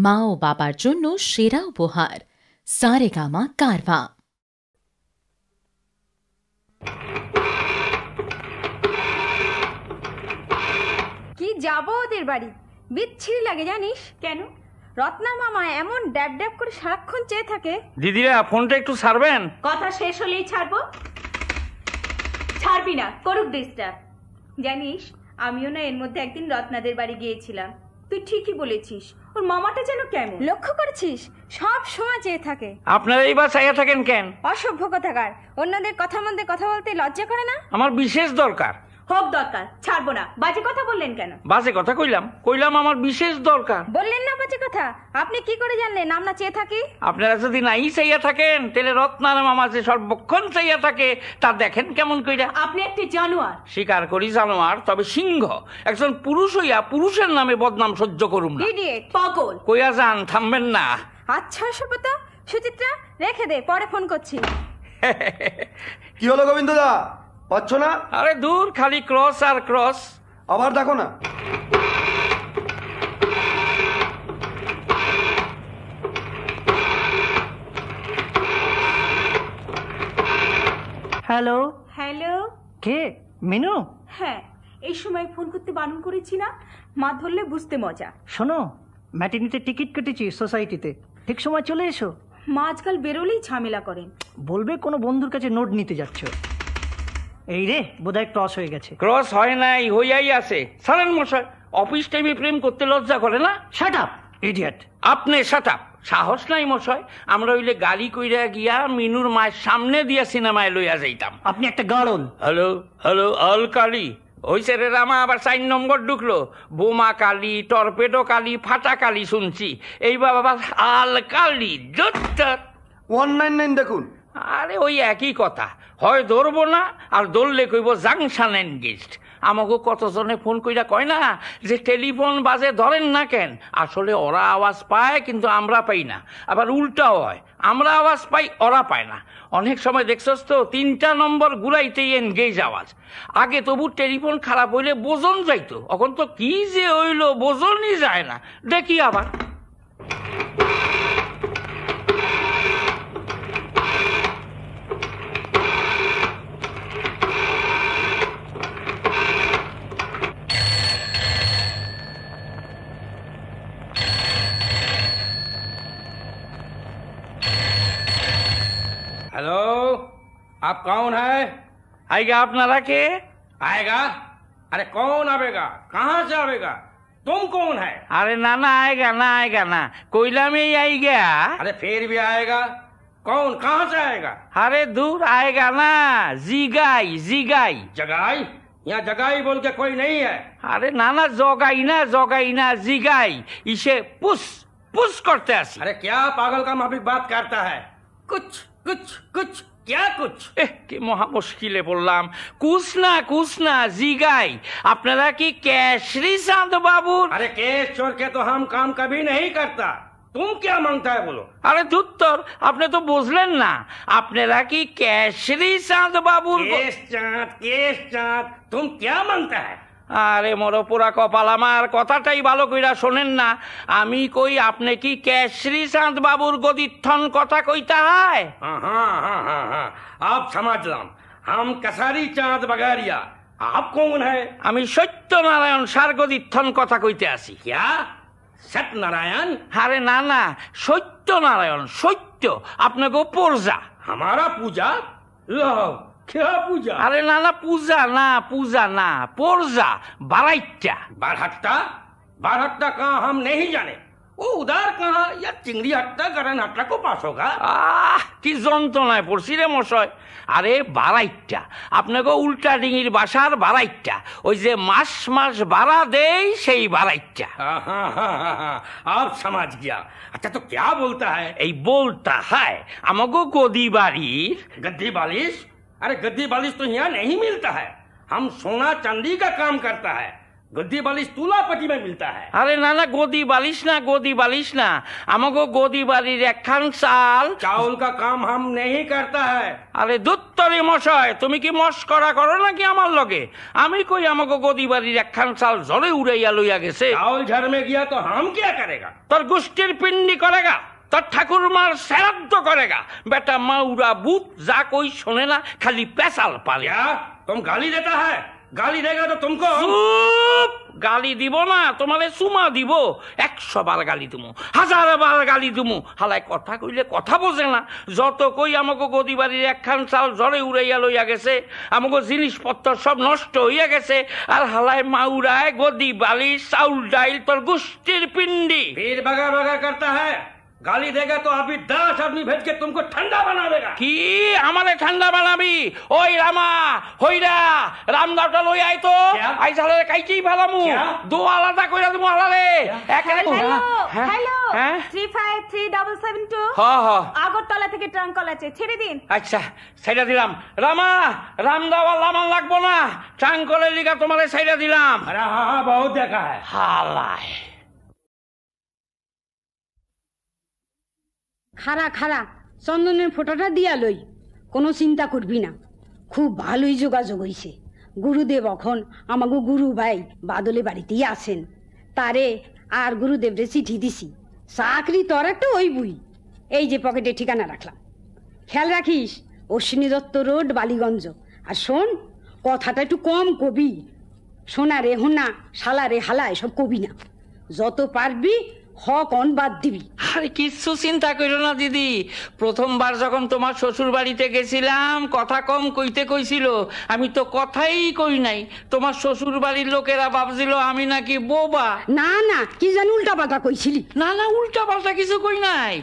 মা ও বাবার জন্য সেরা উপহার সারেগামা কারভা। কি যাবো ওদের বাড়ি, বিচ্ছিরি লাগে জানিস। কেন? রত্না মামা এমন ড্যাব ড্যাব করে সারাক্ষণ চেয়ে থাকে। দিদিরা ফোনটা একটু ছাড়বেন। কথা শেষ হলেই ছাড়বো। ছাড়বি না, করুক ডিস্টার্ব। জানিস আমিও না এর মধ্যে একদিন রত্নাদের বাড়ি গিয়েছিলাম। তুই ঠিকই বলেছিস, ওর মামাটা যেন কেমন। লক্ষ্য করেছিস? সব সময় চেয়ে থাকে। আপনারা এইবার চাইয়া থাকেন কেন? অসভ্য কথাকার, অন্যদের কথার মধ্যে কথা বলতে লজ্জা করে না? আমার বিশেষ দরকার। হোক দরকার, ছাড়বো না। বাজে কথা বললেন কেন? বাজে কথা কইলাম আমার বিশেষ দরকার। বললেন না বাজে কথা? আপনি কি করে জানলেন আমরা চেয়ে থাকি? আপনারা যদি নাই চাইয়া থাকেন তাহলে রত্নার মামা যে সর্বক্ষণ চাইয়া থাকে তা দেখেন কেমন কইরা। আপনি একটি জানোয়ার। স্বীকার করি জানোয়ার, তবে সিংহ। একজন পুরুষ হইয়া পুরুষের নামে বদনাম সহ্য করুম না। ইডিয়েট, পাগল। কইয়া যান, থামবেন না। আচ্ছা সুব্রত, সুচিত্রা রেখে দে, পরে ফোন করছি। কি হলো গোবিন্দদা, পাচ্ছ না? আরে দূর, খালি ক্রস আর ক্রস। আবার দেখো না। হ্যালো হ্যালো, কে? মিনু? হ্যাঁ, এই সময় ফোন করতে বারণ করেছি না? মা ধরলে বুঝতে মজা। শোনো, ম্যাটিনিতে টিকিট কেটেছি সোসাইটিতে, ঠিক সময় চলে এসো। মা আজকাল বেরোলেই ঝামেলা করেন। বলবে কোনো বন্ধুর কাছে নোট নিতে যাচ্ছ। এই রে, বোধহয় ক্রস হয়ে গেছে। ক্রস হয় নাই, হইয়াই আছে। সারেন মশাই, অফিস টাইমে প্রেম করতে লজ্জা করে না? Shut up idiot. আপনি শাট আপ। সাহস নাই মশাই, আমরা হইলে গাড়ি কইরা গিয়া মিনুর মায়ের সামনে দিয়া সিনেমায় লইয়া যাইতাম। আপনি একটা গাড়ল। হ্যালো হ্যালো, আল কালি হইছে রে রামা, আবার 4 নম্বর ঢুকলো। বোমা কালি, টর্পেডো কালি, ফাটা কালি শুনছি, এইবার আবার আল কালি। 199 দেখুন। আরে ওই একই কথা, হয় ধরবো না আর ধরলে কইব জাংশন এনগেজড। আমাকে কতজনে ফোন কইরা কয় না যে টেলিফোন বাজে ধরেন না কেন। আসলে ওরা আওয়াজ পায় কিন্তু আমরা পাই না, আবার উল্টাও হয়, আমরা আওয়াজ পাই ওরা পায় না। অনেক সময় দেখছস তো 3টা নম্বর ঘুরাইতেই এনগেজ আওয়াজ। আগে তবু টেলিফোন খারাপ হইলে বোঝন যাইতো, এখন তো কি যে হইলো বোঝনই যায় না। দেখি আবার। हेलो, आप कौन है? आएगा আপনারা কে? आएगा? अरे कौन आवेगा? कहाँ से आवेगा? तुम कौन है? अरे ना ना आएगा ना, आएगा ना, कोयला में ही आएगा। अरे फिर भी आएगा। कौन, कहाँ से आएगा? अरे दूर आएगा ना, जिगाई जिगाई। जगाई? यहाँ जगाई बोल के कोई नहीं है। अरे ना ना, जोगाई ना जिगाई। इसे पुस पुस करते आसी। अरे क्या पागल का माफिक बात करता है? कुछ कुछ कुछ क्या कुछ? কি মহা মুশকিলে পড়লাম। কুছ না জিগাই। আপনারা কি কেশরি চাঁদ বাবুর? अरे केस चोर के तो हम काम कभी नहीं करता। तुम क्या मांगता है बोलो? আরে ধুত্তর, আপনি তো বুঝলেন না। আপনারা কি কেশরি চাঁদ বাবুর? केस चाँद तुम क्या मांगता है? আরে মরো পুরা কপাল, আমার কথাটাই ভালো কইরা শোনেন না। আমি কই আপনি কি কেশরি চাঁদ বাবুর গদিত্থন কথা কইতা হয়? हाँ, आप समझ लाम। हम कसारी चाँद बगारिया। आप कौन है? আমি সত্যনারায়ণ সার গদিত্থন কথা কইতে আসি। क्या सत्यनारायण? আরে না না, সত্যনারায়ণ, সত্য আপনাকে পূজা। हमारा पूजा? लो, क्या पूजा? আরে না না, পূজা না, পূজা বারাইটা। बारहट्टा कहाँ हम नहीं जाने। वो उधार कहाँ, या चिंगड़ी हट्टा गरन हट्टा को पास होगा। কি যন্ত্রণায় পড়ছি রে মশাই। আরে বারাইটা, আপনাকে উল্টা ডিঙির বাসার বারাইটা, ওই যে মাস মাস ভাড়া দেই সেই বারাইটা। हाँ, आप समझ गया। अच्छा तो क्या बोलता है? এই বলতা হয় আমাকে গদি বাড়ির। गद्दी बालिश? अरे गद्दी बालिश तो यहाँ नहीं मिलता है। हम सोना चांदी का काम करता है। गद्दी बालिश तुलापट्टी में मिलता है। আরে না না, গদি বালিশ না আমাকে গদি বাড়ির একখান চাল। चावल का काम हम नहीं करता है। আরে দুত্তরি মশাই, তুমি কি মস্করা করো নাকি আমার লগে? আমি কই আমাকে গদি বাড়ির একখান চাল জলে উড়াইয়া লইয়া গেছে। चावल झड़ में गया तो हम क्या करेगा? তোর গোষ্ঠীর পিন্ডি করেগা, তোর ঠাকুরমার শ্রাদ্ধ করেগা। বেটা মাউরা বুত যা কই শোনে না, খালি পেশাল পারে। क्या तुम गाली देता है? गाली देगा तो तुमको চুপ! গালি দিব না, তোমারে চুমা দিব। 100 বার গালি দিমু, 1000 বার গালি দিমু। হালাই কথা কইলে কথা বোঝে না। যত কই আমাকে গদি বাড়ির একখান চাল জ্বরে উড়াইয়া লইয়া গেছে, আমাকে জিনিসপত্র সব নষ্ট হইয়া গেছে। আর হালাই মাউরায় গদি বালি চাউল ডাইল তোর গোষ্ঠীর পিন্ডি। फिर बगा बगा करता है। गाली देगा तो अभी 10 आदमी भेज के तुमको ठंडा बना देगा। কি আমারে ঠান্ডা বানাবি? ওই রামা হইরা রামদাটা লই আই তো। ক্যা? আই সালে কাইচি ভালামু ক্যা? দো আলাদা কইরা দিমু হালারে। একারে হ্যালো হ্যাঁ? হ্যালো হ্যাঁ? 353772 হ্যাঁ হ্যাঁ আগরতলা থেকে ট্রাঙ্ক কল আছে, ছেড়ে দিন। আচ্ছা সাইডা দিলাম। রামা রামদাওয়া লামান লাগবো না, ট্রাঙ্কলের লিগা তোমারে সাইডা দিলাম। अरे हाँ हाँ बहुत देखा है। হালায় খারা খারা চন্দনের ফোঁটাটা দিয়া লই, কোনো চিন্তা করবি না, খুব ভালোই যোগাযোগ হইছে। গুরুদেব এখন আমাগো গুরু ভাই বাদলে বাড়িতেই আছেন, তারে আর গুরুদেবরে চিঠি দিছি। চাকরি তোর একটা ওই বুই, এই যে পকেটে ঠিকানা রাখলাম, খেয়াল রাখিস। অশ্বিনী দত্ত রোড, বালিগঞ্জ। আর শোন, কথাটা একটু কম কবি। সোনা রে হোনা, শালা রে হালা, এসব কবি না। যত পারবি হক অন বাদ দিবি। আরে কিচ্ছু চিন্তা করো না দিদি। প্রথমবার যখন তোমার শ্বশুর বাড়িতে গেছিলাম কথা কম কইতে কইছিল, আমি তো কথাই কই নাই। তোমার শ্বশুর বাড়ির লোকেরা ভাবছিল আমি নাকি বোবা। না না, কি জানি উল্টা পাল্টা কইছিলি। না না, উল্টা পাল্টা কিছু কই নাই।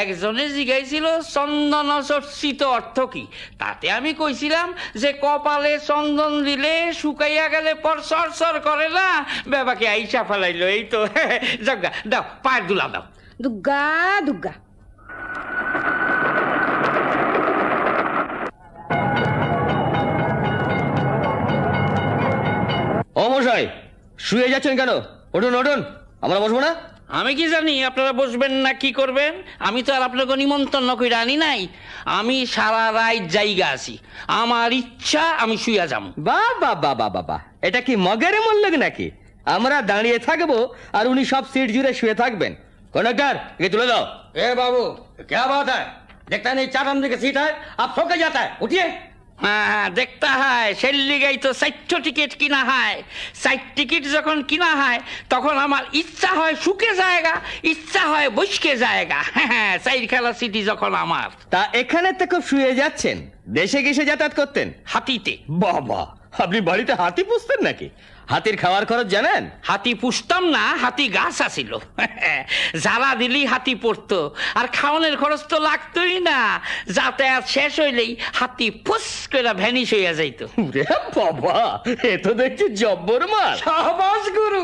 একজনে জিগাইছিল চন্দন চর্চিত অর্থ কি, তাতে আমি কইছিলাম যে কপালে চন্দন দিলে শুকাইয়া গেলে পর সরসর করে না, বেবাকে আইসা ফেলাইলো। এই তো জগা দাও, পায়ের দুলা দাও। দুগ্গা দুগ্গা। ও মশাই, শুয়ে যাচ্ছেন কেন? উঠুন উঠুন, আমরা বসবো না? আমি কি জানি আপনারা বসবেন না কি করবেন? আমি তো আর আপনাকে নিমন্ত্রণ করে আনি নাই। আমি সারা রাত জায়গা আছি, আমার ইচ্ছা আমি শুয়ে যাম। বাবা বাবা বাবা, এটা কি মগেরে মল্লক নাকি? আমরা দাঁড়িয়ে থাকবো আর উনি সব সিট জুড়ে শুয়ে থাকবেন। কন্ডাক্টর, একে তুলে দাও। ए बाबू क्या बात है? देखता नहीं 4 नंबर की सीट है, आप सो के जाता है। उठिए। হ্যাঁ দেখতে হয়, সেল্লিগাই তো 4 টিকিট কিনা হয়। 4 টিকিট যখন কিনা হয় তখন আমার ইচ্ছা হয় শুকে জায়গা, ইচ্ছা হয় বসকে জায়গা। হ্যাঁ, 4 খেলা সিটি যখন আমার। তা এখানে তো খুব শুয়ে যাচ্ছেন, দেশে গেছে যাতায়াত করতেন? হাতিতে। বাবা, আপনি বাড়িতে হাতি পুষতেন নাকি? হাতির খাওয়ার খরচ জানেন? হাতি পুষতাম না, হাতি গাছ আছিল। যারা দিলি হাতি পড়তো, আর খাওয়ানোর খরচ তো লাগতোই না। যাতায়াত শেষ হইলেই হাতি ফুস করে ভ্যানিশ হইয়া যাইতো। রে বাবা, এ তো দেখছি জব্বর মাল। সাবাস গুরু,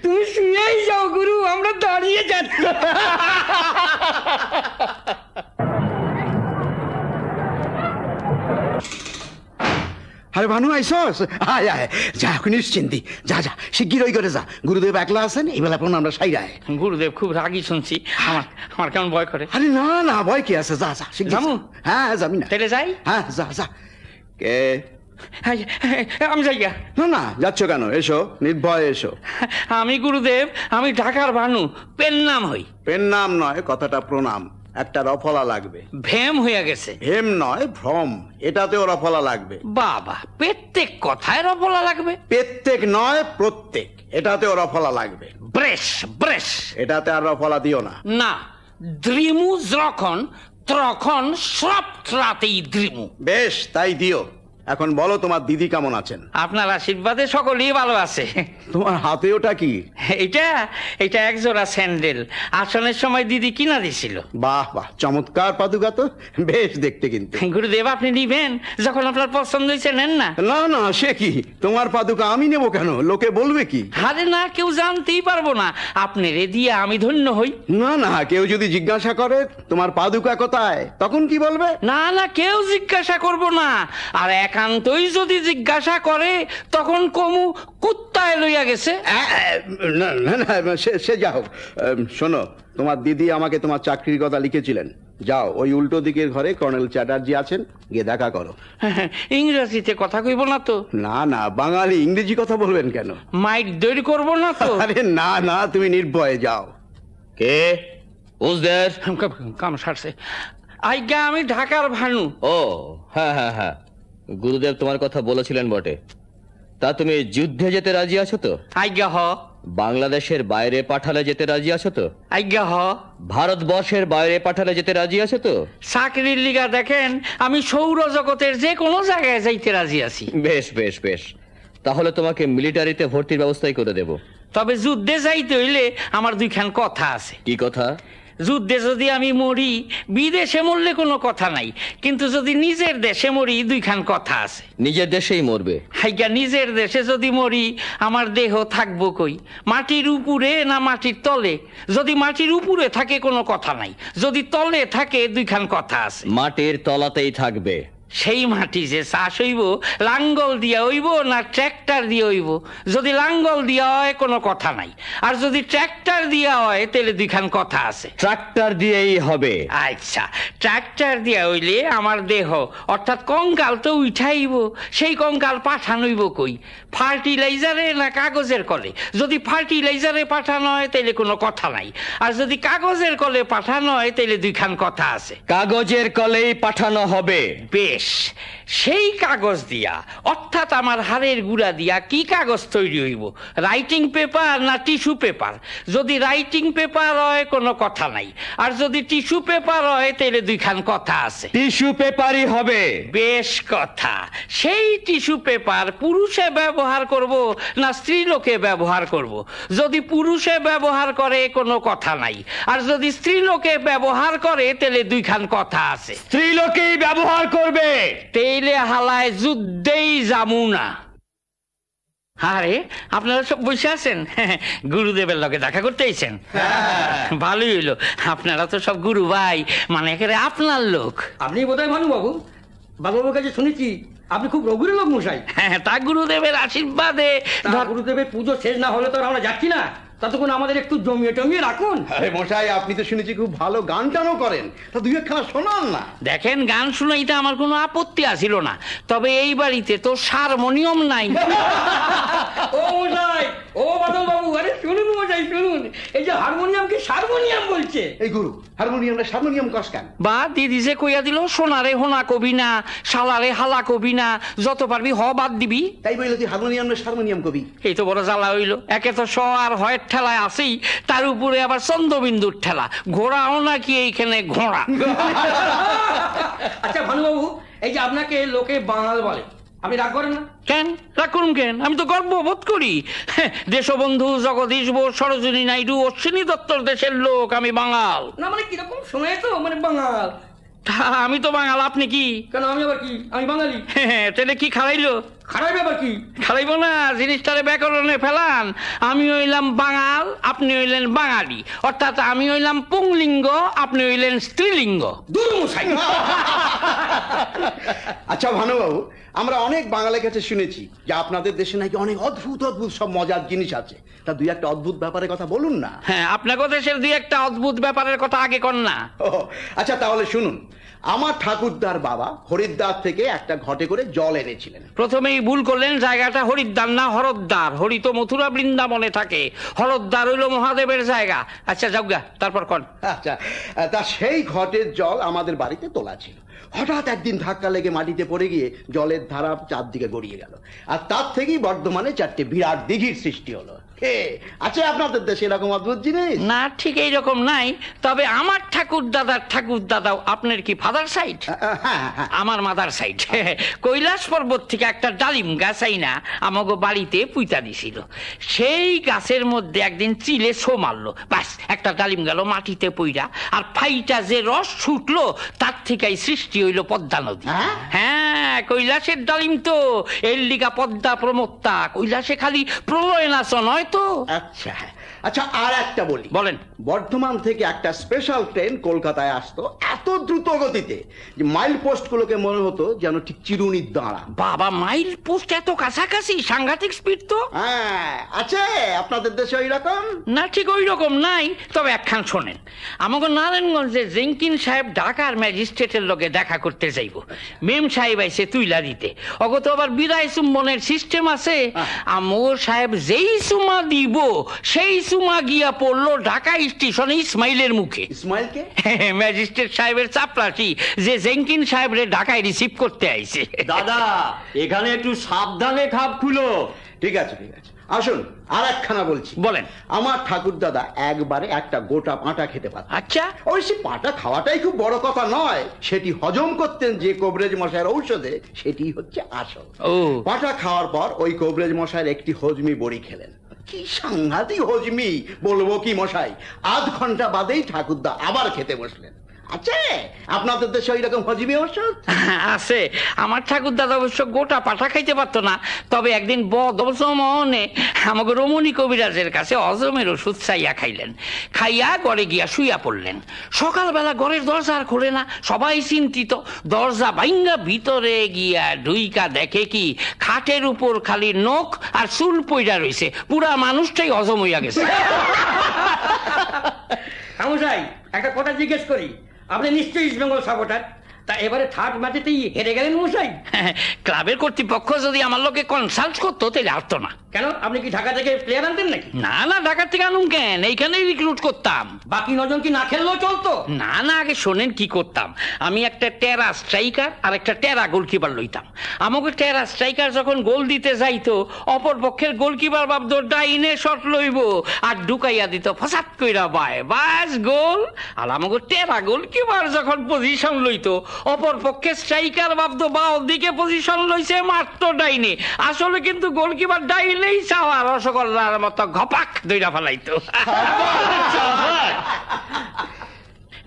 তুমি শুয়েই যাও গুরু, আমরা দাঁড়িয়ে যাচ্ছি। আরে ভানু আইসস, আয় আয়, যা এখন নিশ্চিন্তি, যা যা শিগগির ওই করে যা। গুরুদেব একলা আছেন, এই বেলা পর আমরা সাইরায়। গুরুদেব খুব রাগী শুনছি, আমার কেমন ভয় করে। আরে না না, ভয় কি আছে, যা যা শিগগির যামু? যা। হ্যাঁ যাবি না? তাহলে যাই? হ্যাঁ যা যা। কে? আমি যাইয়া। না না, যাচ্ছ কেন? এসো, নির্ভয় এসো। আমি গুরুদেব, আমি ঢাকার ভানু, পেন নাম হই। পেন নাম নয়, কথাটা প্রণাম। একটা রফলা লাগবে। ভেম হইয়া গেছে। হেম নয়, ভ্রম, এটাতেও রফলা লাগবে। বাবা, প্রত্যেক কথায় রফলা লাগবে? প্রত্যেক নয়, প্রত্যেক, এটাতেও রফলা লাগবে। ব্রেশ ব্রেশ, এটাতে আর রফলা দিও না। না, দ্রিমু যখন তখন সব রাতেই দ্রিমু। বেশ, তাই দিও। এখন বলো, তোমার দিদি কেমন আছেন? আপনার আশীর্বাদে সকলেই ভালো আছে। তোমার হাতে ওটা কি? এটা এক জোড়া স্যান্ডেল, আসনের সময় দিদি কিনা দিছিল। বাহ বাহ, চমৎকার পাদুকা তো, বেশ দেখতে। কিন্তু গুরুদেব, আপনি নিবেন? যখন আপনার পছন্দ হয়েছে নেন না। না না, সে কি, তোমার পাদুকা আমি নেব কেন? লোকে বলবে কি? আরে না, কেউ জানতেই পারবো না। আপনি রে দিয়ে আমি ধন্য হই। না না, কেউ যদি জিজ্ঞাসা করে তোমার পাদুকা কোথায়, তখন কি বলবে? না না, কেউ জিজ্ঞাসা করবো না। আর 1 একান্তই যদি জিজ্ঞাসা করে তখন কমু কুত্তায় লইয়া গেছে। না না না, সে যা হোক, শোনো, তোমার দিদি আমাকে তোমার চাকরির কথা লিখেছিলেন। যাও, ওই উল্টো দিকের ঘরে কর্নেল চ্যাটার্জি আছেন, গিয়ে দেখা করো। ইংরেজিতে কথা কইব না তো? না না, বাঙালি, ইংরেজি কথা বলবেন কেন? মাইট দৈর করবো না তো? আরে না না, তুমি নির্ভয়ে যাও। কে? কাম সারছে। আজ্ঞা, আমি ঢাকার ভানু। ও হ্যাঁ হ্যাঁ হ্যাঁ, গুরুদেব তোমার কথা বলেছিলেন বটে। তা তুমি যুদ্ধে যেতে রাজি আছো তো? আজ্ঞা হ। বাংলাদেশের বাইরে পাঠালে যেতে রাজি আছো তো? আজ্ঞা হ। ভারতবর্ষের বাইরে পাঠালে যেতে রাজি আছো তো? চাকরির লিগা দেখেন আমি সৌরজগতের যে কোনো জায়গায় যাইতে রাজি আছি। বেশ বেশ বেশ, তাহলে তোমাকে মিলিটারিতে ভর্তির ব্যবস্থাই করে দেব। তবে যুদ্ধে যাইতে হইলে আমার দুইখান কথা আছে। কি কথা? যুদ্ধে যদি আমি মরি, বিদেশে মরলে কোনো কথা নাই, কিন্তু যদি নিজের দেশে মরি দুইখান কথা আছে। নিজের দেশেই মরবে? হাইগা, নিজের দেশে যদি মরি আমার দেহ থাকবো কই? মাটির উপরে না মাটির তলে? যদি মাটির উপরে থাকে কোনো কথা নাই, যদি তলে থাকে দুইখান কথা আছে। মাটির তলাতেই থাকবে। সেই মাটি যে চাষ হইব লাঙ্গল দিয়া হইব না ট্র্যাক্টর দিয়ে হইব? যদি লাঙ্গল দিয়া হয় কোনো কথা নাই, আর যদি ট্র্যাক্টর দিয়া হয় তাহলে দুইখান কথা আছে। ট্রাক্টর দিয়েই হবে। আচ্ছা, ট্র্যাক্টর দিয়া হইলে আমার দেহ অর্থাৎ কঙ্কাল তো উঠাইব, সেই কঙ্কাল পাঠানো হইব কই? ফার্টিলাইজারে না কাগজের কলে? যদি ফার্টিলাইজারে পাঠানো হয় তাহলে কোনো কথা নাই, আর যদি কাগজের কলে পাঠানো হয় তাহলে দুইখান কথা আছে। কাগজের কলেই পাঠানো হবে। বেশ, সেই কাগজ দিয়া অর্থাৎ আমার হাড়ের গুড়া দিয়া কি কাগজ তৈরি হইব? রাইটিং পেপার না টিস্যু পেপার? যদি রাইটিং পেপার হয় কোনো কথা নাই, আর যদি টিস্যু পেপার হয় তাহলে দুইখান কথা আছে। টিস্যু পেপারই হবে। বেশ কথা, সেই টিস্যু পেপার পুরুষে ব্যবহার করব না স্ত্রী লোকে ব্যবহার করব? যদি পুরুষে ব্যবহার করে কোনো কথা নাই, আর যদি স্ত্রী লোকে ব্যবহার করে তাহলে দুইখান কথা আছে। স্ত্রী লোকেই ব্যবহার করবে। তেইলে হালায় যুদ্ধেই যামু না। আরে, আপনারা সব বসে আছেন? গুরুদেবের লগে দেখা করতে আইছেন? ভালোই হইলো, আপনারা তো সব গুরু ভাই, মানে একেবারে আপনার লোক। আপনি বোধহয় ভানু বাবু, বাবুর কাছে শুনেছি আপনি খুব রঘুর লোক মশাই। হ্যাঁ, তা গুরুদেবের আশীর্বাদে। গুরুদেবের পুজো শেষ না হলে তো আমরা যাচ্ছি না, ততক্ষণ আমাদের একটু জমিয়ে টমিয়ে রাখুন। আরে মশাই, আপনি তো শুনেছি খুব ভালো গান টানও করেন, তা দুই একখানা শোনান না। দেখেন, গান শুনাইতে আমার কোনো আপত্তি আসিল না, তবে এই বাড়িতে তো হারমোনিয়াম নাই। ও মশাই, ও বাদল বাবু, আরে শুনুন মশাই শুনুন, এই যে হারমোনিয়ামকে হারমোনিয়াম বলছে। এই গুরু, হারমোনিয়ামটা হারমোনিয়াম কস কেন? বা দিদি যে কইয়া দিল, সোনারে হোনা কবি না, শালারে হালা কবি না, যত পারবি হ বাদ দিবি। তাই বললো তুই হারমোনিয়াম কবি? এই তো বড় জ্বালা হইল, একে তো স আর হয় ঠেলায় আছেই, তার উপরে আবার চন্দ্রবিন্দুর ঠেলা। ঘোড়াও নাকি এইখানে ঘোড়া। আচ্ছা ভানুবাবু, এই যে আপনাকে লোকে বাঙাল বলে, আপনি রাগ করেন না? কেন রাগ করুন কেন? আমি তো গর্ববোধ করি। দেশবন্ধু জগদীশ বোস, সরোজিনী নাইডু, অশ্বিনী দত্তর দেশের লোক, আমি বাঙাল। না মানে কিরকম শোনায় তো, মানে বাঙাল। আমি তো বাঙাল, আপনি কি? কেন আমি আবার কি? আমি বাঙালি। তাহলে কি খারাইলো? খারাপ ব্যাপার কি? খারাইবো না, জিনিসটারে ব্যাকরণে ফেলান। আমি হইলাম বাঙাল, আপনি হইলেন বাঙালি, অর্থাৎ আমি হইলাম পুংলিঙ্গ, আপনি হইলেন স্ত্রীলিঙ্গ। দুর্মশাই। আচ্ছা ভানুবাবু, আমরা অনেক বাঙালির কাছে শুনেছি যে আপনাদের দেশে নাকি অনেক অদ্ভুত অদ্ভুত সব মজার জিনিস আছে, তা দুই একটা অদ্ভুত ব্যাপারের কথা বলুন না। হ্যাঁ, আপনাকে দেশের দুই একটা অদ্ভুত ব্যাপারের কথা আগে কর না। আচ্ছা তাহলে শুনুন, আমার ঠাকুরদার বাবা হরিদ্বার থেকে একটা ঘটে করে জল এনেছিলেন। প্রথমেই ভুল করলেন, জায়গাটা হরিদ্বার না হরদ্বার। হরি তো মথুরা বৃন্দাবনে থাকে, হরদ্বার হইল মহাদেবের জায়গা। আচ্ছা যাওগা, তারপর কর। আচ্ছা, তা সেই ঘটের জল আমাদের বাড়িতে তোলা ছিল। হঠাৎ একদিন ধাক্কা লেগে মাটিতে পড়ে গিয়ে জলের ধারা চারদিকে গড়িয়ে গেল, আর তার থেকেই বর্ধমানে চারটে বিরাট দিঘির সৃষ্টি হলো। আচ্ছা, আপনাদের দেশে এরকম অদ্ভুত জিনিস? না, ঠিক এইরকম নাই, তবে আমার ঠাকুর দাদাও আপনার কি ফাদার সাইড? আমার মাদার সাইড। কৈলাস পর্বত থেকে একটা ডালিম গাছ আইনা আমাকে বাড়িতে পুঁতা দিছিল। সেই গাছের মধ্যে একদিন চিলে ছো মারলো, বাস একটা ডালিম গেল মাটিতে পইরা, আর ফাইটা যে রস ছুটলো তার থেকেই সৃষ্টি হইল পদ্মা নদী। হ্যাঁ, কৈলাসের ডালিম তো এর লিগা পদ্মা প্রমত্তা, কৈলাসে খালি প্রলয় নাচ নয় তো। আচ্ছা আচ্ছা, আর একটা বলি। বলেন। বর্ধমান থেকে একটা স্পেশাল ট্রেন কলকাতায় আসতো এত দ্রুত গতিতে যে মাইল পোস্ট গুলোকে মনে হতো যেন ঠিক চিরুনির দাঁড়া। বাবা, মাইল পোস্ট এত কাছাকাছি, সাংঘাতিক স্পিড তো। হ্যাঁ আছে, আপনাদের দেশে ওই রকম না, ঠিক ওই রকম নাই, তবে একখান শোনেন। আমাকে নারায়ণগঞ্জে জেঙ্কিন সাহেব ঢাকার ম্যাজিস্ট্রেটের লগে দেখা করতে যাইব। মেম সাহেব আইসে তুইলা দিতে, অগত আবার বিদায় চুম্বনের সিস্টেম আছে। আমর সাহেব যেই চুমা দিব সেই চুমা গিয়া পড়লো ঢাকা স্টেশনে ইসমাইলের মুখে। ইসমাইলকে? ম্যাজিস্ট্রেট সাহেবের চাপরাশি যে জেঙ্কিন সাহেবরে ঢাকায় রিসিভ করতে আইছে। দাদা, এখানে একটু সাবধানে খাপ খুলো। ঠিক আছে ঠিক আছে, আসুন আর একখানা বলছি। বলেন। আমার ঠাকুর দাদা একবারে একটা গোটা পাঁটা খেতে পারতেন। আচ্ছা। ওই সে পাঁটা খাওয়াটাই খুব বড় কথা নয়, সেটি হজম করতেন যে কবরেজ মশাইয়ের ঔষধে, সেটি হচ্ছে আসল। পাঁটা খাওয়ার পর ওই কবরেজ মশাইয়ের একটি হজমি বড়ি খেলেন। কি সাংঘাতিক হজমি বলবো কি মশাই, আধ ঘন্টা বাদেই ঠাকুরদা আবার খেতে বসলেন। আছে আপনাদের দেশে ওই রকম হজমি ওষুধ? আছে। আমার ঠাকুর দাদা অবশ্য গোটা পাঠা খাইতে পারতো না, তবে একদিন বদমনে আমাকে রমণী কবিরাজের কাছে হজমের ওষুধ চাইয়া খাইলেন। খাইয়া ঘরে গিয়া শুইয়া পড়লেন। সকালবেলা ঘরের দরজা আর খোলে না, সবাই চিন্তিত। দরজা ভাঙ্গা ভিতরে গিয়া ঢুইকা দেখে কি খাটের উপর খালি নখ আর চুল পইড়া রইছে, পুরা মানুষটাই হজম হইয়া গেছে। মশাই, একটা কথা জিজ্ঞেস করি, আপনি নিশ্চয়ই ইস্ট বেঙ্গল সাপোর্টার, তা এবারে থার্ড ম্যাচেতেই হেরে গেলেন মশাই। ক্লাবের কর্তৃপক্ষ যদি আমার লোকে কনসাল্ট করতো তাহলে আসতো না। কেন, আপনি কি ঢাকা থেকে প্লেয়ার আনতেন নাকি? না না, ঢাকা থেকে আনুন কেন, এইখানেই রিক্রুট করতাম। বাকি 9 জন কি না খেললেও চলতো? না না, আগে শোনেন কি করতাম। আমি একটা টেরা স্ট্রাইকার আর একটা টেরা গোলকিপার লইতাম। আমাকে টেরা স্ট্রাইকার যখন গোল দিতে যাইতো, অপর পক্ষের গোলকিপার ভাবতো ডাইনে শট লইব আর ঢুকাইয়া দিত ফসাত কইরা বায়, বাস গোল। আর আমাকে টেরা গোলকিপার যখন পজিশন লইতো, অপর পক্ষে স্ট্রাইকার ভাবতো বাও দিকে পজিশন লইছে, মারতো ডাইনে। আসলে কিন্তু গোলকিপার ডাইনেই চাওয়া রসগোল্লার মতো ঘপাক দইরা ফেলাইতো।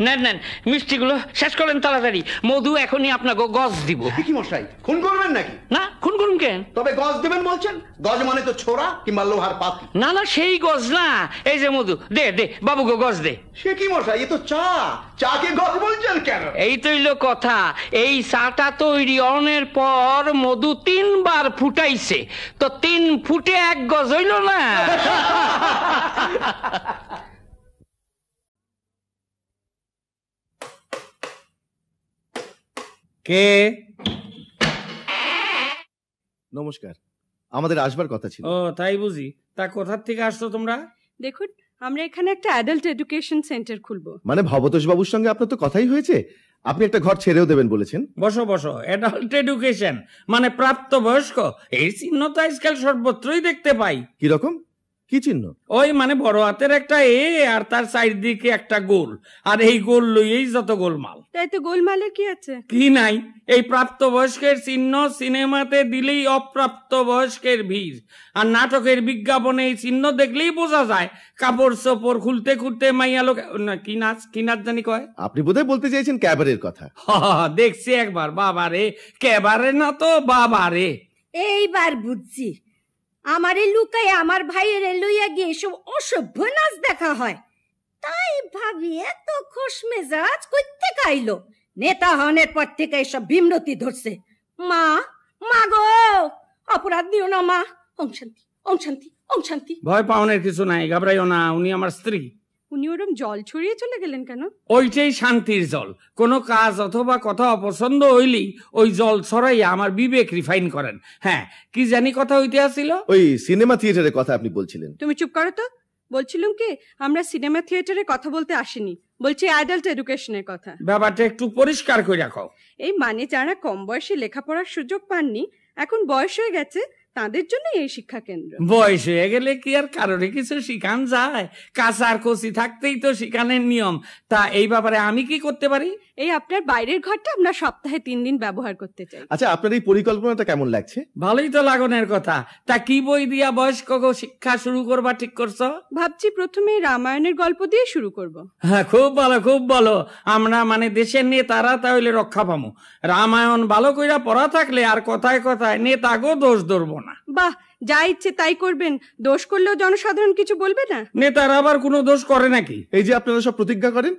নেন নেন, মিষ্টিগুলো শেষ করেন তাড়াতাড়ি। মধু এখনই আপনাকে গজ দিব। কি মশাই, খুন করবেন নাকি? না, খুন করুন কেন? তবে গজ দেবেন বলছেন? গজ মানে তো ছোড়া কিংবা লোহার পাতি। না না, সেই গজ না, এই যে মধু, দে দে বাবুকে গজ দে। সে কি মশাই, এ তো চা, চাকে গজ বলছেন কেন? এই তৈল কথা, এই চাটা তৈরি অনের পর মধু 3 বার ফুটাইছে, তো 3 ফুটে 1 গজ হইল না। কে? নমস্কার, আমাদের আসবার কথা ছিল। ও তাই বুঝি, তা কোথার থেকে আসছো তোমরা? দেখুন, আমরা এখানে একটা অ্যাডাল্ট এডুকেশন সেন্টার খুলবো। মানে ভবতোষ বাবুর সঙ্গে আপনার তো কথাই হয়েছে, আপনি একটা ঘর ছেড়েও দেবেন বলেছেন। বসো বসো, অ্যাডাল্ট এডুকেশন মানে প্রাপ্ত বয়স্ক, এই চিহ্ন তো আজকাল সর্বত্রই দেখতে পাই। কিরকম, কি চিহ্ন? ওই মানে বড় হাতের একটা এ আর তার চারিদিকে একটা গোল, আর এই গোল লইয়েই যত গোলমাল। তাই তো গোলমালের কি আছে? কি নাই, এই প্রাপ্ত বয়স্কের চিহ্ন সিনেমাতে দিলেই অপ্রাপ্ত বয়স্কের ভিড়, আর নাটকের বিজ্ঞাপনে এই চিহ্ন দেখলেই বোঝা যায় কাপড় চোপড় খুলতে খুলতে মাইয়া লোক কি নাচ জানি কয়। আপনি বোধহয় বলতে চাইছেন ক্যাবারের কথা। দেখছি একবার, বাবারে ক্যাবারে না তো বাবারে। এইবার বুঝছি, আমারে লুকাই আমার ভাইয়ের লইয়া গিয়ে এসব অসভ্য নাচ দেখা হয়। তাই ভাবি এত খুশ মেজাজ কইতে কাইলো, নেতা হনের পর থেকে এসব বিমরতি ধরছে। মা মা গো, অপরাধ দিও না মা। ওম শান্তি ওম শান্তি ওম শান্তি। ভয় পাওনের কিছু নাই, ঘাবড়াইও না, উনি আমার স্ত্রী। উনি ওরম জল ছড়িয়ে চলে গেলেন কেন? ওইটাই শান্তির জল। কোনো কাজ অথবা কথা অপছন্দ হইলেই ওই জল ছড়াইয়া আমার বিবেক রিফাইন করেন। হ্যাঁ, কি জানি কথা হইতে আসছিল? ওই সিনেমা থিয়েটারের কথা আপনি বলছিলেন। তুমি চুপ করো তো। বলছিলাম কি, আমরা সিনেমা থিয়েটারে কথা বলতে আসিনি, বলছি অ্যাডাল্ট এডুকেশনের কথা। ব্যাপারটা একটু পরিষ্কার করে রাখো। এই মানে যারা কম বয়সে লেখাপড়ার সুযোগ পাননি, এখন বয়স হয়ে গেছে, তাদের জন্য এই শিক্ষা কেন্দ্র। বয়স হয়ে গেলে কি আর কারোর কিছু শিখান যায়? কাঁচার কচি থাকতেই তো শিখানের নিয়ম। তা এই ব্যাপারে আমি কি করতে পারি? এই আপনার বাইরের ঘরটা আমরা সপ্তাহে 3 দিন ব্যবহার করতে চাই। আচ্ছা, আপনার এই পরিকল্পনাটা কেমন লাগছে? ভালোই তো লাগনের কথা। তা কি বই দিয়া বয়স্ক শিক্ষা শুরু করবা ঠিক করছো? ভাবছি প্রথমে রামায়ণের গল্প দিয়ে শুরু করব। হ্যাঁ, খুব ভালো, খুব ভালো। আমরা মানে দেশের নেতারা তাহলে রক্ষা পামু। রামায়ণ ভালো কইরা পড়া থাকলে আর কথায় কথায় নেতাগো দোষ ধরবো না। বাহ, যা ইচ্ছে তাই করবেন, দোষ করলেও জনসাধারণ কিছু বলবে না? নেতারা আবার কোনো দোষ করে নাকি? এই যে আপনারা সব প্রতিজ্ঞা করেন,